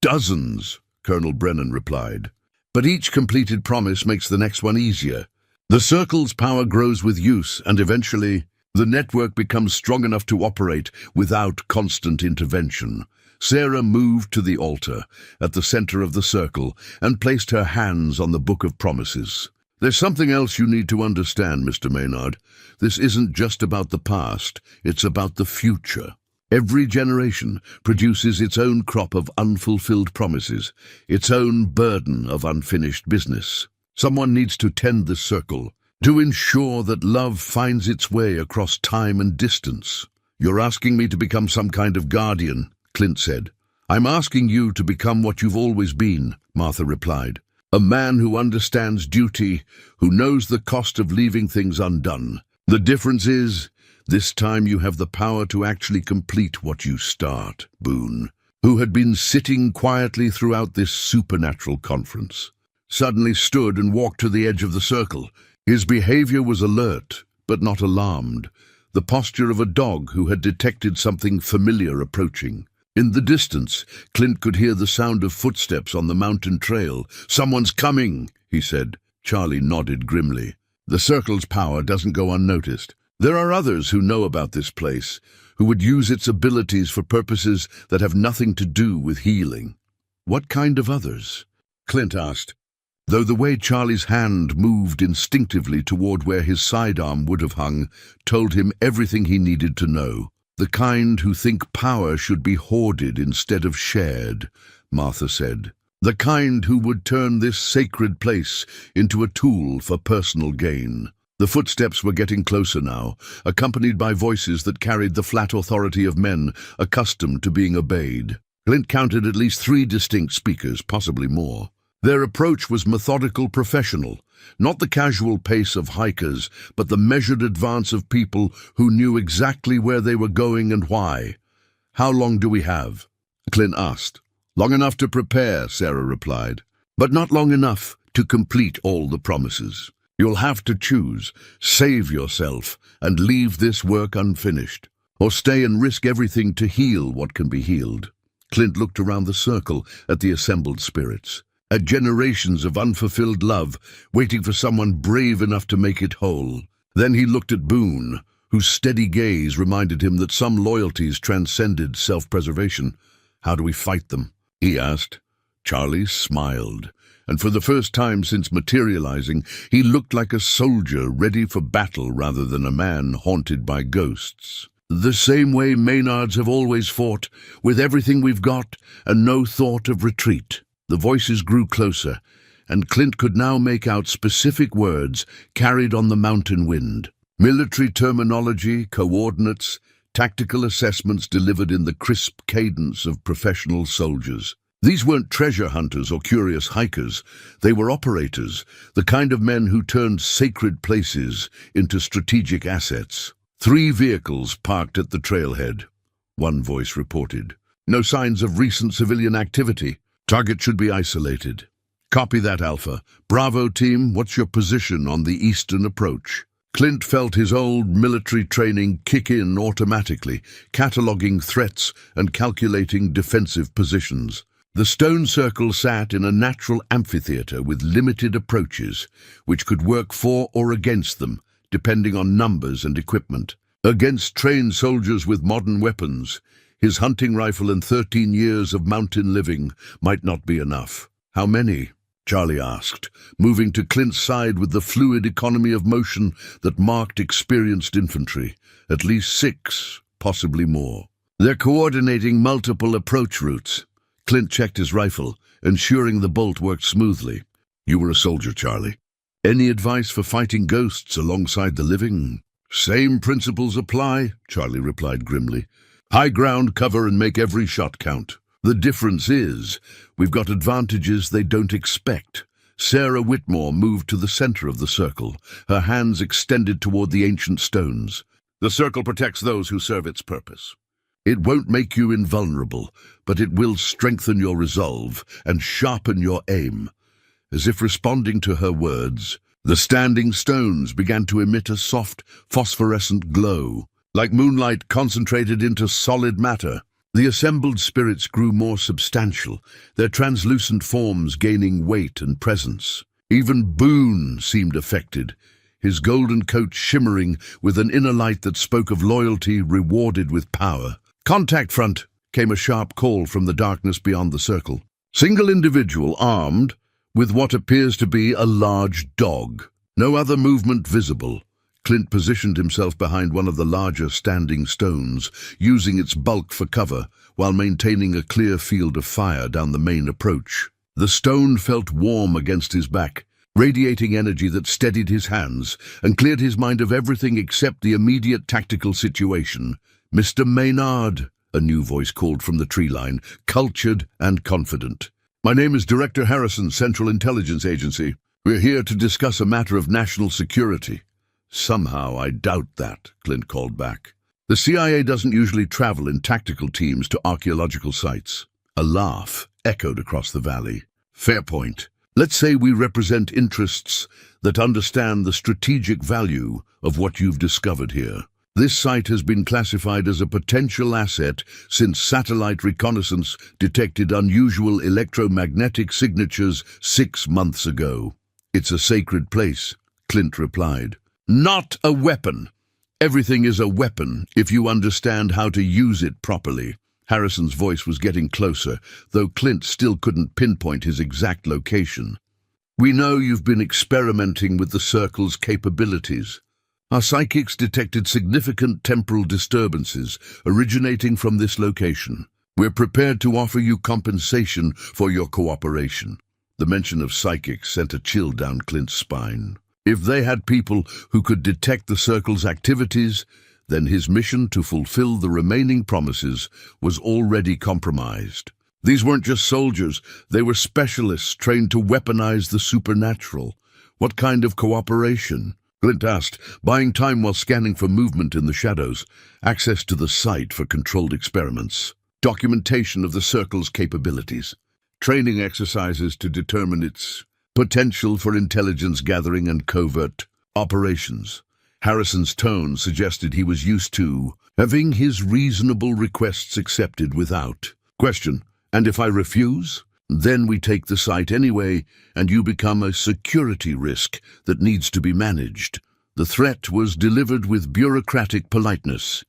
Dozens, Colonel Brennan replied. But each completed promise makes the next one easier. The circle's power grows with use, and eventually, the network becomes strong enough to operate without constant intervention. Sarah moved to the altar at the center of the circle and placed her hands on the Book of Promises. There's something else you need to understand, Mr. Maynard. This isn't just about the past, it's about the future. Every generation produces its own crop of unfulfilled promises, its own burden of unfinished business. Someone needs to tend the circle, to ensure that love finds its way across time and distance. You're asking me to become some kind of guardian, Clint said. I'm asking you to become what you've always been, Martha replied. A man who understands duty, who knows the cost of leaving things undone. The difference is, this time you have the power to actually complete what you start, Boone, who had been sitting quietly throughout this supernatural conference, suddenly stood and walked to the edge of the circle. His behavior was alert, but not alarmed, the posture of a dog who had detected something familiar approaching. In the distance, Clint could hear the sound of footsteps on the mountain trail. "Someone's coming," he said. Charlie nodded grimly. The circle's power doesn't go unnoticed. There are others who know about this place, who would use its abilities for purposes that have nothing to do with healing. What kind of others? Clint asked, though the way Charlie's hand moved instinctively toward where his sidearm would have hung told him everything he needed to know. The kind who think power should be hoarded instead of shared, Martha said. The kind who would turn this sacred place into a tool for personal gain. The footsteps were getting closer now, accompanied by voices that carried the flat authority of men accustomed to being obeyed. Clint counted at least 3 distinct speakers, possibly more. Their approach was methodical, professional, not the casual pace of hikers, but the measured advance of people who knew exactly where they were going and why. "How long do we have?" Clint asked. "Long enough to prepare," Sarah replied, "but not long enough to complete all the promises. You'll have to choose, save yourself and leave this work unfinished, or stay and risk everything to heal what can be healed." Clint looked around the circle at the assembled spirits, at generations of unfulfilled love, waiting for someone brave enough to make it whole. Then he looked at Boone, whose steady gaze reminded him that some loyalties transcended self-preservation. "How do we fight them?" he asked. Charlie smiled, and for the first time since materializing, he looked like a soldier ready for battle rather than a man haunted by ghosts. "The same way Maynards have always fought, with everything we've got and no thought of retreat." The voices grew closer, and Clint could now make out specific words carried on the mountain wind. Military terminology, coordinates, tactical assessments delivered in the crisp cadence of professional soldiers. These weren't treasure hunters or curious hikers. They were operators, the kind of men who turned sacred places into strategic assets. 3 vehicles parked at the trailhead, one voice reported. "No signs of recent civilian activity. Target should be isolated." "Copy that, Alpha. Bravo team, what's your position on the eastern approach?" Clint felt his old military training kick in automatically, cataloging threats and calculating defensive positions. The stone circle sat in a natural amphitheater with limited approaches, which could work for or against them, depending on numbers and equipment. Against trained soldiers with modern weapons, his hunting rifle and 13 years of mountain living might not be enough. "How many?" Charlie asked, moving to Clint's side with the fluid economy of motion that marked experienced infantry. "At least 6, possibly more." They're coordinating multiple approach routes. Clint checked his rifle, ensuring the bolt worked smoothly. You were a soldier, Charlie. Any advice for fighting ghosts alongside the living? Same principles apply, Charlie replied grimly. High ground, cover, and make every shot count. The difference is, we've got advantages they don't expect. Sarah Whitmore moved to the center of the circle, her hands extended toward the ancient stones. The circle protects those who serve its purpose. It won't make you invulnerable, but it will strengthen your resolve and sharpen your aim. As if responding to her words, the standing stones began to emit a soft, phosphorescent glow, like moonlight concentrated into solid matter. The assembled spirits grew more substantial, their translucent forms gaining weight and presence. Even Boone seemed affected, his golden coat shimmering with an inner light that spoke of loyalty rewarded with power. "Contact front," came a sharp call from the darkness beyond the circle. Single individual armed with what appears to be a large dog. No other movement visible. Clint positioned himself behind one of the larger standing stones, using its bulk for cover, while maintaining a clear field of fire down the main approach. The stone felt warm against his back, radiating energy that steadied his hands and cleared his mind of everything except the immediate tactical situation. "Mr. Maynard," a new voice called from the tree line, cultured and confident. "My name is Director Harrison, Central Intelligence Agency. We're here to discuss a matter of national security." "Somehow I doubt that," Clint called back. "The CIA doesn't usually travel in tactical teams to archaeological sites." A laugh echoed across the valley. "Fair point. Let's say we represent interests that understand the strategic value of what you've discovered here. This site has been classified as a potential asset since satellite reconnaissance detected unusual electromagnetic signatures 6 months ago. It's a sacred place," Clint replied. "Not a weapon. Everything is a weapon if you understand how to use it properly." Harrison's voice was getting closer, though Clint still couldn't pinpoint his exact location. "We know you've been experimenting with the Circle's capabilities. Our psychics detected significant temporal disturbances originating from this location. We're prepared to offer you compensation for your cooperation." The mention of psychics sent a chill down Clint's spine. If they had people who could detect the Circle's activities, then his mission to fulfill the remaining promises was already compromised. These weren't just soldiers, they were specialists trained to weaponize the supernatural. "What kind of cooperation?" Clint asked, buying time while scanning for movement in the shadows, access to the site for controlled experiments, documentation of the Circle's capabilities, training exercises to determine its potential for intelligence gathering and covert operations. Harrison's tone suggested he was used to having his reasonable requests accepted without question. "And if I refuse? Then we take the site anyway, and you become a security risk that needs to be managed." The threat was delivered with bureaucratic politeness.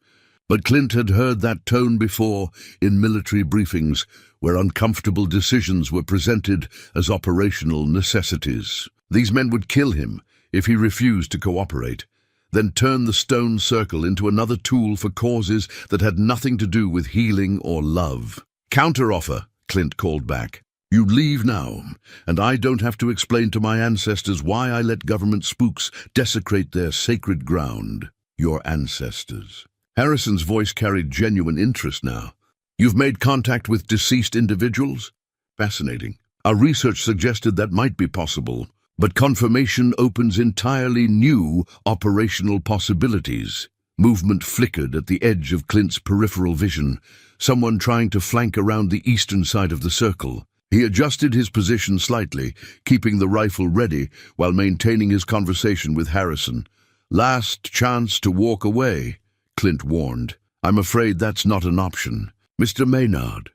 But Clint had heard that tone before in military briefings, where uncomfortable decisions were presented as operational necessities. These men would kill him if he refused to cooperate, then turn the stone circle into another tool for causes that had nothing to do with healing or love. "Counteroffer," Clint called back. "You leave now, and I don't have to explain to my ancestors why I let government spooks desecrate their sacred ground." "Your ancestors." Harrison's voice carried genuine interest now. "You've made contact with deceased individuals?" "Fascinating. Our research suggested that might be possible, but confirmation opens entirely new operational possibilities." Movement flickered at the edge of Clint's peripheral vision, someone trying to flank around the eastern side of the circle. He adjusted his position slightly, keeping the rifle ready while maintaining his conversation with Harrison. "Last chance to walk away," Clint warned. "I'm afraid that's not an option. Mr. Maynard,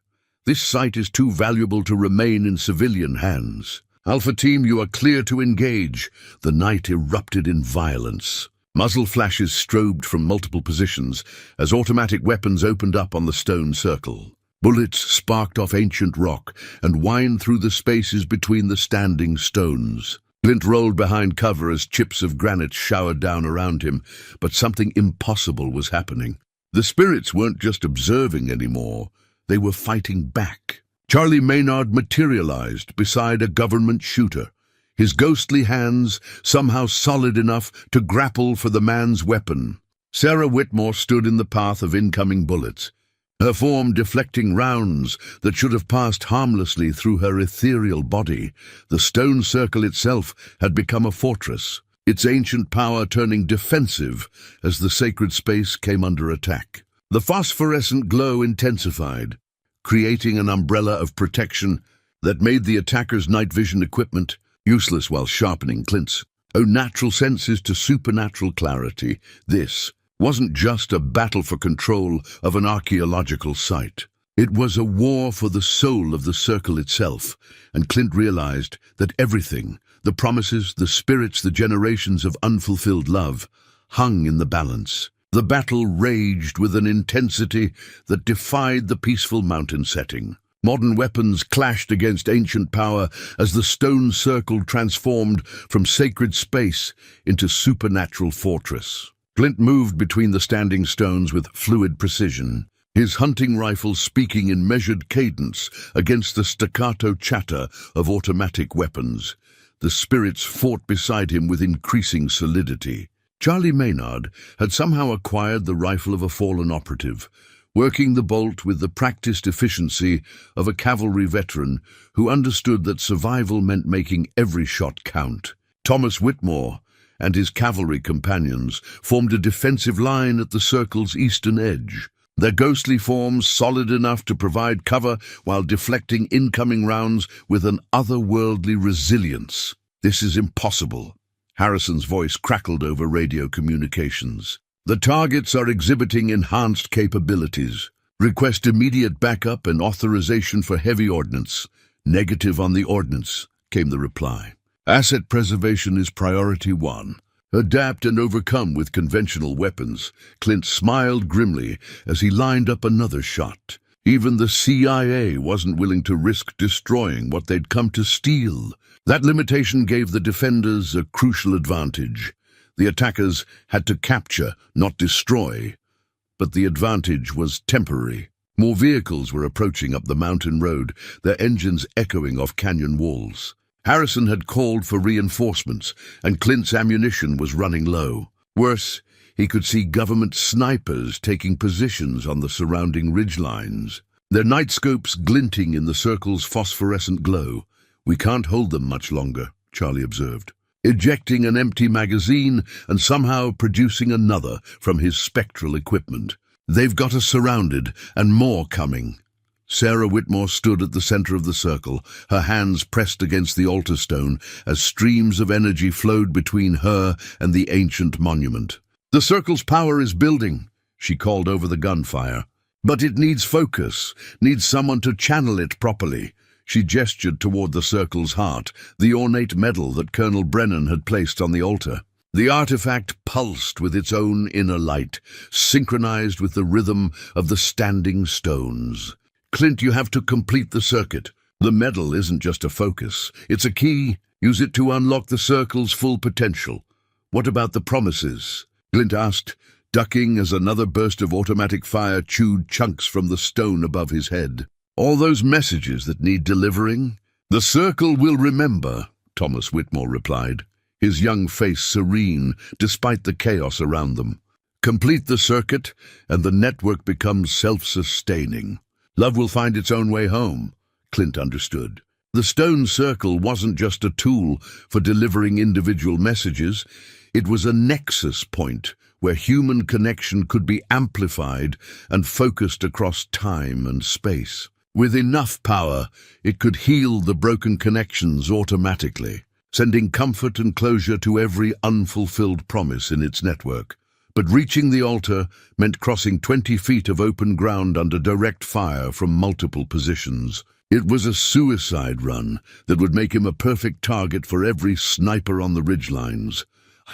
this site is too valuable to remain in civilian hands. Alpha Team, you are clear to engage." The night erupted in violence. Muzzle flashes strobed from multiple positions as automatic weapons opened up on the stone circle. Bullets sparked off ancient rock and whined through the spaces between the standing stones. Clint rolled behind cover as chips of granite showered down around him, but something impossible was happening. The spirits weren't just observing anymore, they were fighting back. Charlie Maynard materialized beside a government shooter, his ghostly hands somehow solid enough to grapple for the man's weapon. Sarah Whitmore stood in the path of incoming bullets, her form deflecting rounds that should have passed harmlessly through her ethereal body. The stone circle itself had become a fortress, its ancient power turning defensive as the sacred space came under attack. The phosphorescent glow intensified, creating an umbrella of protection that made the attacker's night vision equipment useless while sharpening Clint's natural senses to supernatural clarity. This wasn't just a battle for control of an archaeological site. It was a war for the soul of the circle itself, and Clint realized that everything, the promises, the spirits, the generations of unfulfilled love, hung in the balance. The battle raged with an intensity that defied the peaceful mountain setting. Modern weapons clashed against ancient power as the stone circle transformed from sacred space into supernatural fortress. Clint moved between the standing stones with fluid precision, his hunting rifle speaking in measured cadence against the staccato chatter of automatic weapons. The spirits fought beside him with increasing solidity. Charlie Maynard had somehow acquired the rifle of a fallen operative, working the bolt with the practiced efficiency of a cavalry veteran who understood that survival meant making every shot count. Thomas Whitmore and his cavalry companions formed a defensive line at the circle's eastern edge, their ghostly forms solid enough to provide cover while deflecting incoming rounds with an otherworldly resilience. "This is impossible," Harrison's voice crackled over radio communications. "The targets are exhibiting enhanced capabilities. Request immediate backup and authorization for heavy ordnance." "Negative on the ordnance," came the reply. "Asset preservation is priority one. Adapt and overcome with conventional weapons." Clint smiled grimly as he lined up another shot. Even the CIA wasn't willing to risk destroying what they'd come to steal. That limitation gave the defenders a crucial advantage. The attackers had to capture, not destroy. But the advantage was temporary. More vehicles were approaching up the mountain road, their engines echoing off canyon walls. Harrison had called for reinforcements, and Clint's ammunition was running low. Worse, he could see government snipers taking positions on the surrounding ridgelines, their night scopes glinting in the circle's phosphorescent glow. "We can't hold them much longer," Charlie observed, ejecting an empty magazine and somehow producing another from his spectral equipment. "They've got us surrounded, and more coming." Sarah Whitmore stood at the center of the circle, her hands pressed against the altar stone as streams of energy flowed between her and the ancient monument. "The circle's power is building," she called over the gunfire. "But it needs focus, needs someone to channel it properly." She gestured toward the circle's heart, the ornate medal that Colonel Brennan had placed on the altar. The artifact pulsed with its own inner light, synchronized with the rhythm of the standing stones. "Clint, you have to complete the circuit. The medal isn't just a focus, it's a key. Use it to unlock the circle's full potential." "What about the promises?" Clint asked, ducking as another burst of automatic fire chewed chunks from the stone above his head. "All those messages that need delivering?" "The circle will remember," Thomas Whitmore replied, his young face serene despite the chaos around them. "Complete the circuit, and the network becomes self-sustaining. Love will find its own way home," Clint understood. The stone circle wasn't just a tool for delivering individual messages. It was a nexus point where human connection could be amplified and focused across time and space. With enough power, it could heal the broken connections automatically, sending comfort and closure to every unfulfilled promise in its network. But reaching the altar meant crossing 20 feet of open ground under direct fire from multiple positions. It was a suicide run that would make him a perfect target for every sniper on the ridgelines.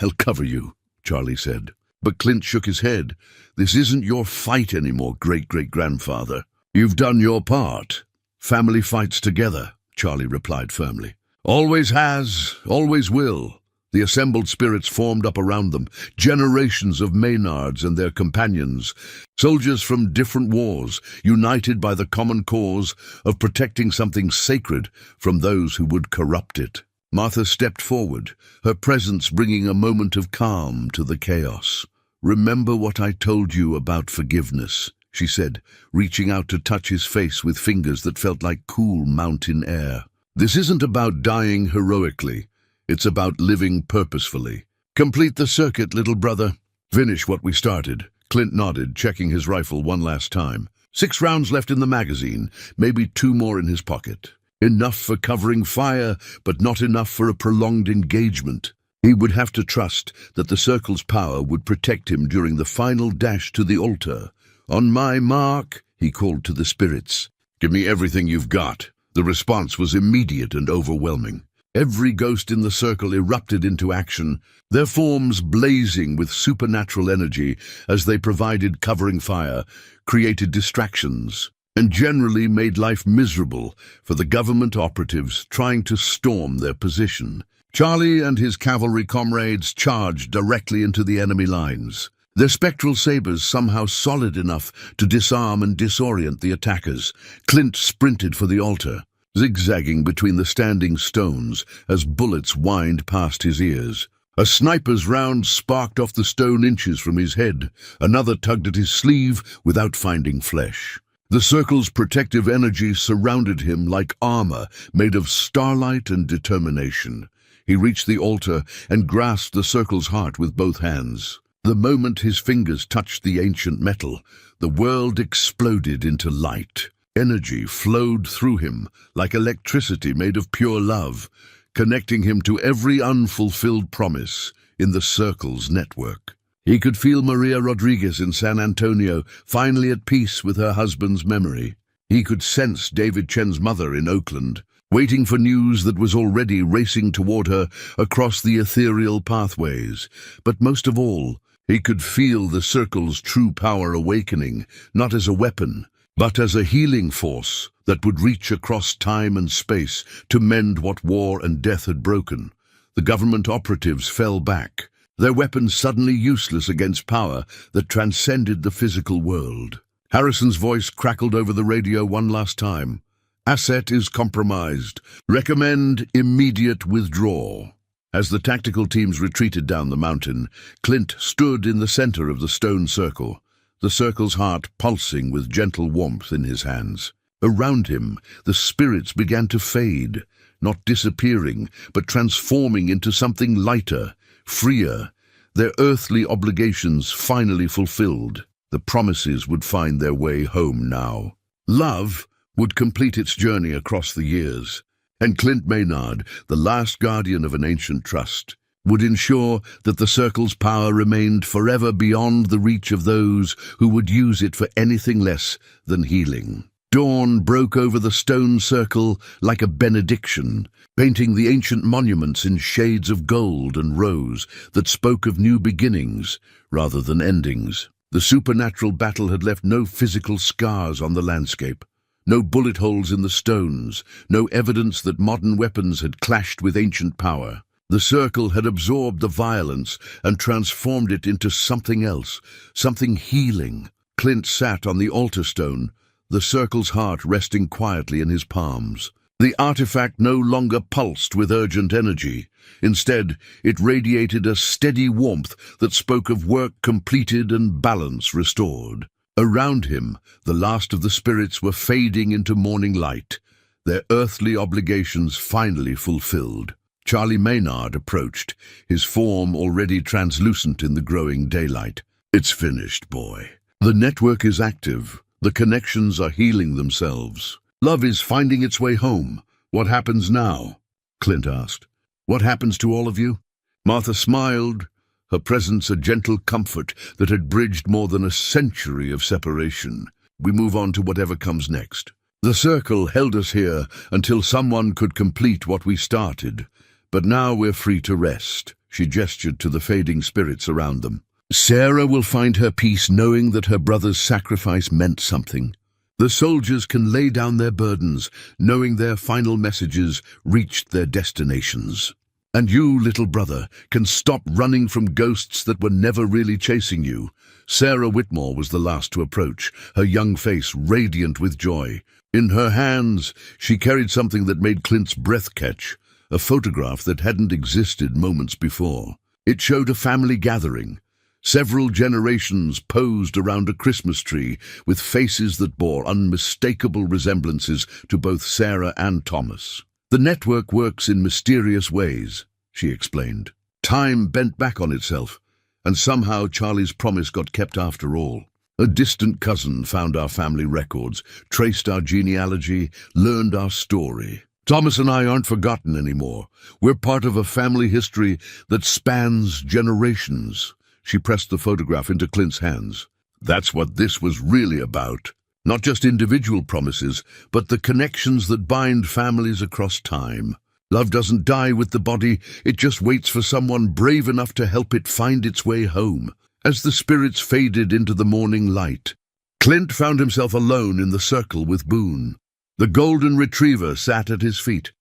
"I'll cover you," Charlie said. But Clint shook his head. "This isn't your fight anymore, great-great-grandfather. You've done your part. Family fights together," Charlie replied firmly. "Always has, always will." The assembled spirits formed up around them, generations of Maynards and their companions, soldiers from different wars, united by the common cause of protecting something sacred from those who would corrupt it. Martha stepped forward, her presence bringing a moment of calm to the chaos. "Remember what I told you about forgiveness," she said, reaching out to touch his face with fingers that felt like cool mountain air. "This isn't about dying heroically. It's about living purposefully. Complete the circuit, little brother. Finish what we started." Clint nodded, checking his rifle one last time. 6 rounds left in the magazine, maybe 2 more in his pocket. Enough for covering fire, but not enough for a prolonged engagement. He would have to trust that the circle's power would protect him during the final dash to the altar. "On my mark," he called to the spirits. "Give me everything you've got." The response was immediate and overwhelming. Every ghost in the circle erupted into action, their forms blazing with supernatural energy as they provided covering fire, created distractions, and generally made life miserable for the government operatives trying to storm their position. Charlie and his cavalry comrades charged directly into the enemy lines, their spectral sabers somehow solid enough to disarm and disorient the attackers. Clint sprinted for the altar, zigzagging between the standing stones as bullets whined past his ears. A sniper's round sparked off the stone inches from his head. Another tugged at his sleeve without finding flesh. The circle's protective energy surrounded him like armor made of starlight and determination. He reached the altar and grasped the circle's heart with both hands. The moment his fingers touched the ancient metal, the world exploded into light. Energy flowed through him like electricity made of pure love, connecting him to every unfulfilled promise in the circle's network. He could feel Maria Rodriguez in San Antonio, finally at peace with her husband's memory. He could sense David Chen's mother in Oakland, waiting for news that was already racing toward her across the ethereal pathways. But most of all, he could feel the circle's true power awakening, not as a weapon, but as a healing force that would reach across time and space to mend what war and death had broken. The government operatives fell back, their weapons suddenly useless against power that transcended the physical world. Harrison's voice crackled over the radio one last time. "Asset is compromised. Recommend immediate withdrawal." As the tactical teams retreated down the mountain, Clint stood in the center of the stone circle, the circle's heart pulsing with gentle warmth in his hands. Around him, the spirits began to fade, not disappearing, but transforming into something lighter, freer, their earthly obligations finally fulfilled. The promises would find their way home now. Love would complete its journey across the years, and Clint Maynard, the last guardian of an ancient trust, would ensure that the circle's power remained forever beyond the reach of those who would use it for anything less than healing. Dawn broke over the stone circle like a benediction, painting the ancient monuments in shades of gold and rose that spoke of new beginnings rather than endings. The supernatural battle had left no physical scars on the landscape, no bullet holes in the stones, no evidence that modern weapons had clashed with ancient power. The circle had absorbed the violence and transformed it into something else, something healing. Clint sat on the altar stone, the circle's heart resting quietly in his palms. The artifact no longer pulsed with urgent energy. Instead, it radiated a steady warmth that spoke of work completed and balance restored. Around him, the last of the spirits were fading into morning light, their earthly obligations finally fulfilled. Charlie Maynard approached, his form already translucent in the growing daylight. "It's finished, boy. The network is active. The connections are healing themselves. Love is finding its way home. What happens now?" Clint asked. "What happens to all of you?" Martha smiled, her presence a gentle comfort that had bridged more than a century of separation. "We move on to whatever comes next. The circle held us here until someone could complete what we started. But now we're free to rest." She gestured to the fading spirits around them. "Sarah will find her peace knowing that her brother's sacrifice meant something. The soldiers can lay down their burdens, knowing their final messages reached their destinations." And you, little brother, can stop running from ghosts that were never really chasing you. Sarah Whitmore was the last to approach, her young face radiant with joy. In her hands, she carried something that made Clint's breath catch, a photograph that hadn't existed moments before. It showed a family gathering. Several generations posed around a Christmas tree with faces that bore unmistakable resemblances to both Sarah and Thomas. The network works in mysterious ways, she explained. Time bent back on itself, and somehow Charlie's promise got kept after all. A distant cousin found our family records, traced our genealogy, learned our story. Thomas and I aren't forgotten anymore. We're part of a family history that spans generations. She pressed the photograph into Clint's hands. That's what this was really about. Not just individual promises, but the connections that bind families across time. Love doesn't die with the body, it just waits for someone brave enough to help it find its way home. As the spirits faded into the morning light, Clint found himself alone in the circle with Boone. The golden retriever sat at his feet,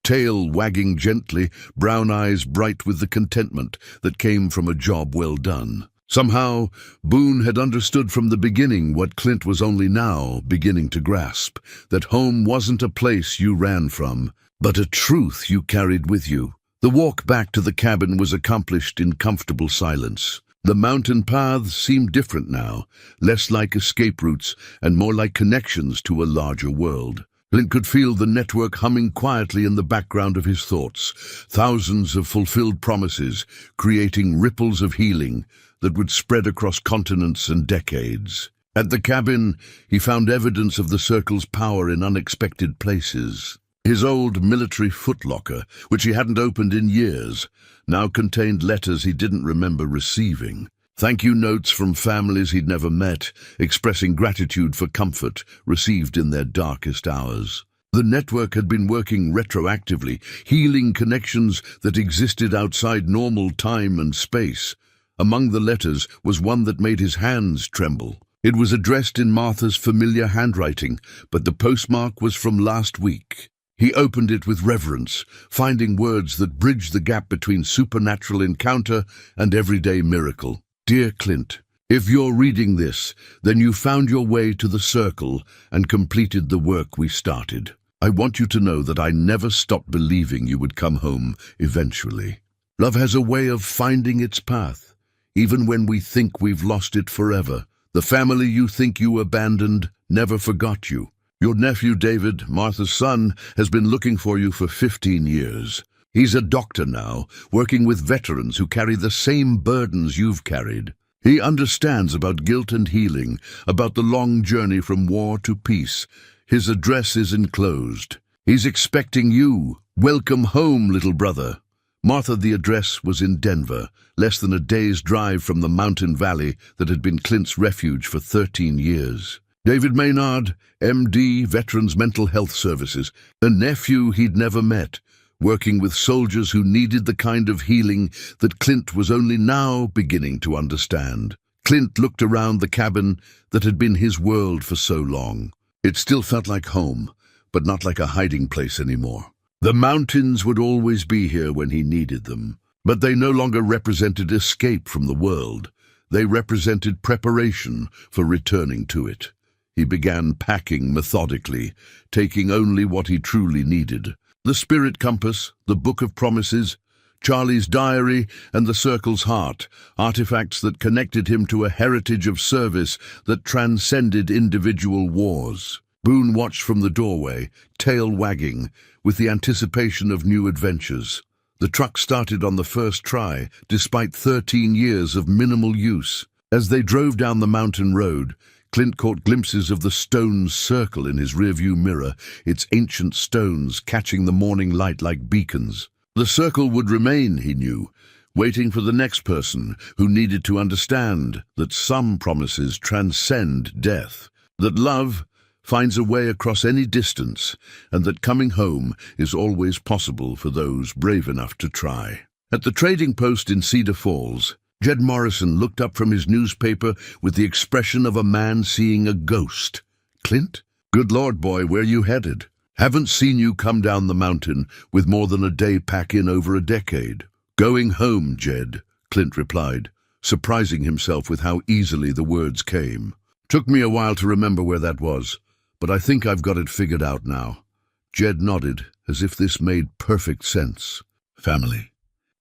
tail wagging gently, brown eyes bright with the contentment that came from a job well done. Somehow, Boone had understood from the beginning what Clint was only now beginning to grasp, that home wasn't a place you ran from, but a truth you carried with you. The walk back to the cabin was accomplished in comfortable silence. The mountain paths seemed different now, less like escape routes and more like connections to a larger world. Clint could feel the network humming quietly in the background of his thoughts, thousands of fulfilled promises, creating ripples of healing that would spread across continents and decades. At the cabin, he found evidence of the circle's power in unexpected places. His old military footlocker, which he hadn't opened in years, now contained letters he didn't remember receiving. Thank you notes from families he'd never met, expressing gratitude for comfort received in their darkest hours. The network had been working retroactively, healing connections that existed outside normal time and space. Among the letters was one that made his hands tremble. It was addressed in Martha's familiar handwriting, but the postmark was from last week. He opened it with reverence, finding words that bridged the gap between supernatural encounter and everyday miracle. Dear Clint, if you're reading this, then you found your way to the circle and completed the work we started. I want you to know that I never stopped believing you would come home eventually. Love has a way of finding its path, even when we think we've lost it forever. The family you think you abandoned never forgot you. Your nephew David, Martha's son, has been looking for you for 15 years. He's a doctor now, working with veterans who carry the same burdens you've carried. He understands about guilt and healing, about the long journey from war to peace. His address is enclosed. He's expecting you. Welcome home, little brother. Martha, the address was in Denver, less than a day's drive from the mountain valley that had been Clint's refuge for 13 years. David Maynard, MD, Veterans Mental Health Services, a nephew he'd never met, working with soldiers who needed the kind of healing that Clint was only now beginning to understand. Clint looked around the cabin that had been his world for so long. It still felt like home, but not like a hiding place anymore. The mountains would always be here when he needed them, but they no longer represented escape from the world. They represented preparation for returning to it. He began packing methodically, taking only what he truly needed. The spirit compass, the book of promises, Charlie's diary, and the circle's heart, artifacts that connected him to a heritage of service that transcended individual wars. Boone watched from the doorway, tail wagging, with the anticipation of new adventures. The truck started on the first try, despite 13 years of minimal use. As they drove down the mountain road, Clint caught glimpses of the stone circle in his rearview mirror, its ancient stones catching the morning light like beacons. The circle would remain, he knew, waiting for the next person who needed to understand that some promises transcend death, that love finds a way across any distance, and that coming home is always possible for those brave enough to try. At the trading post in Cedar Falls, Jed Morrison looked up from his newspaper with the expression of a man seeing a ghost. Clint? Good Lord, boy, where you headed? Haven't seen you come down the mountain with more than a day pack in over a decade. Going home, Jed, Clint replied, surprising himself with how easily the words came. Took me a while to remember where that was, but I think I've got it figured out now. Jed nodded, as if this made perfect sense. Family.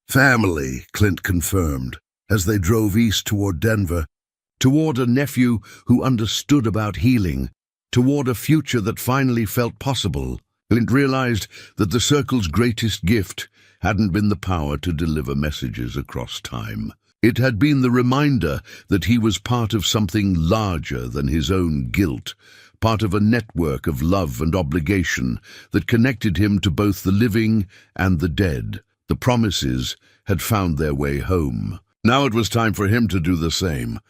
Family, Clint confirmed, as they drove east toward Denver, toward a nephew who understood about healing, toward a future that finally felt possible. Clint realized that the Circle's greatest gift hadn't been the power to deliver messages across time. It had been the reminder that he was part of something larger than his own guilt, part of a network of love and obligation that connected him to both the living and the dead. The promises had found their way home. Now it was time for him to do the same.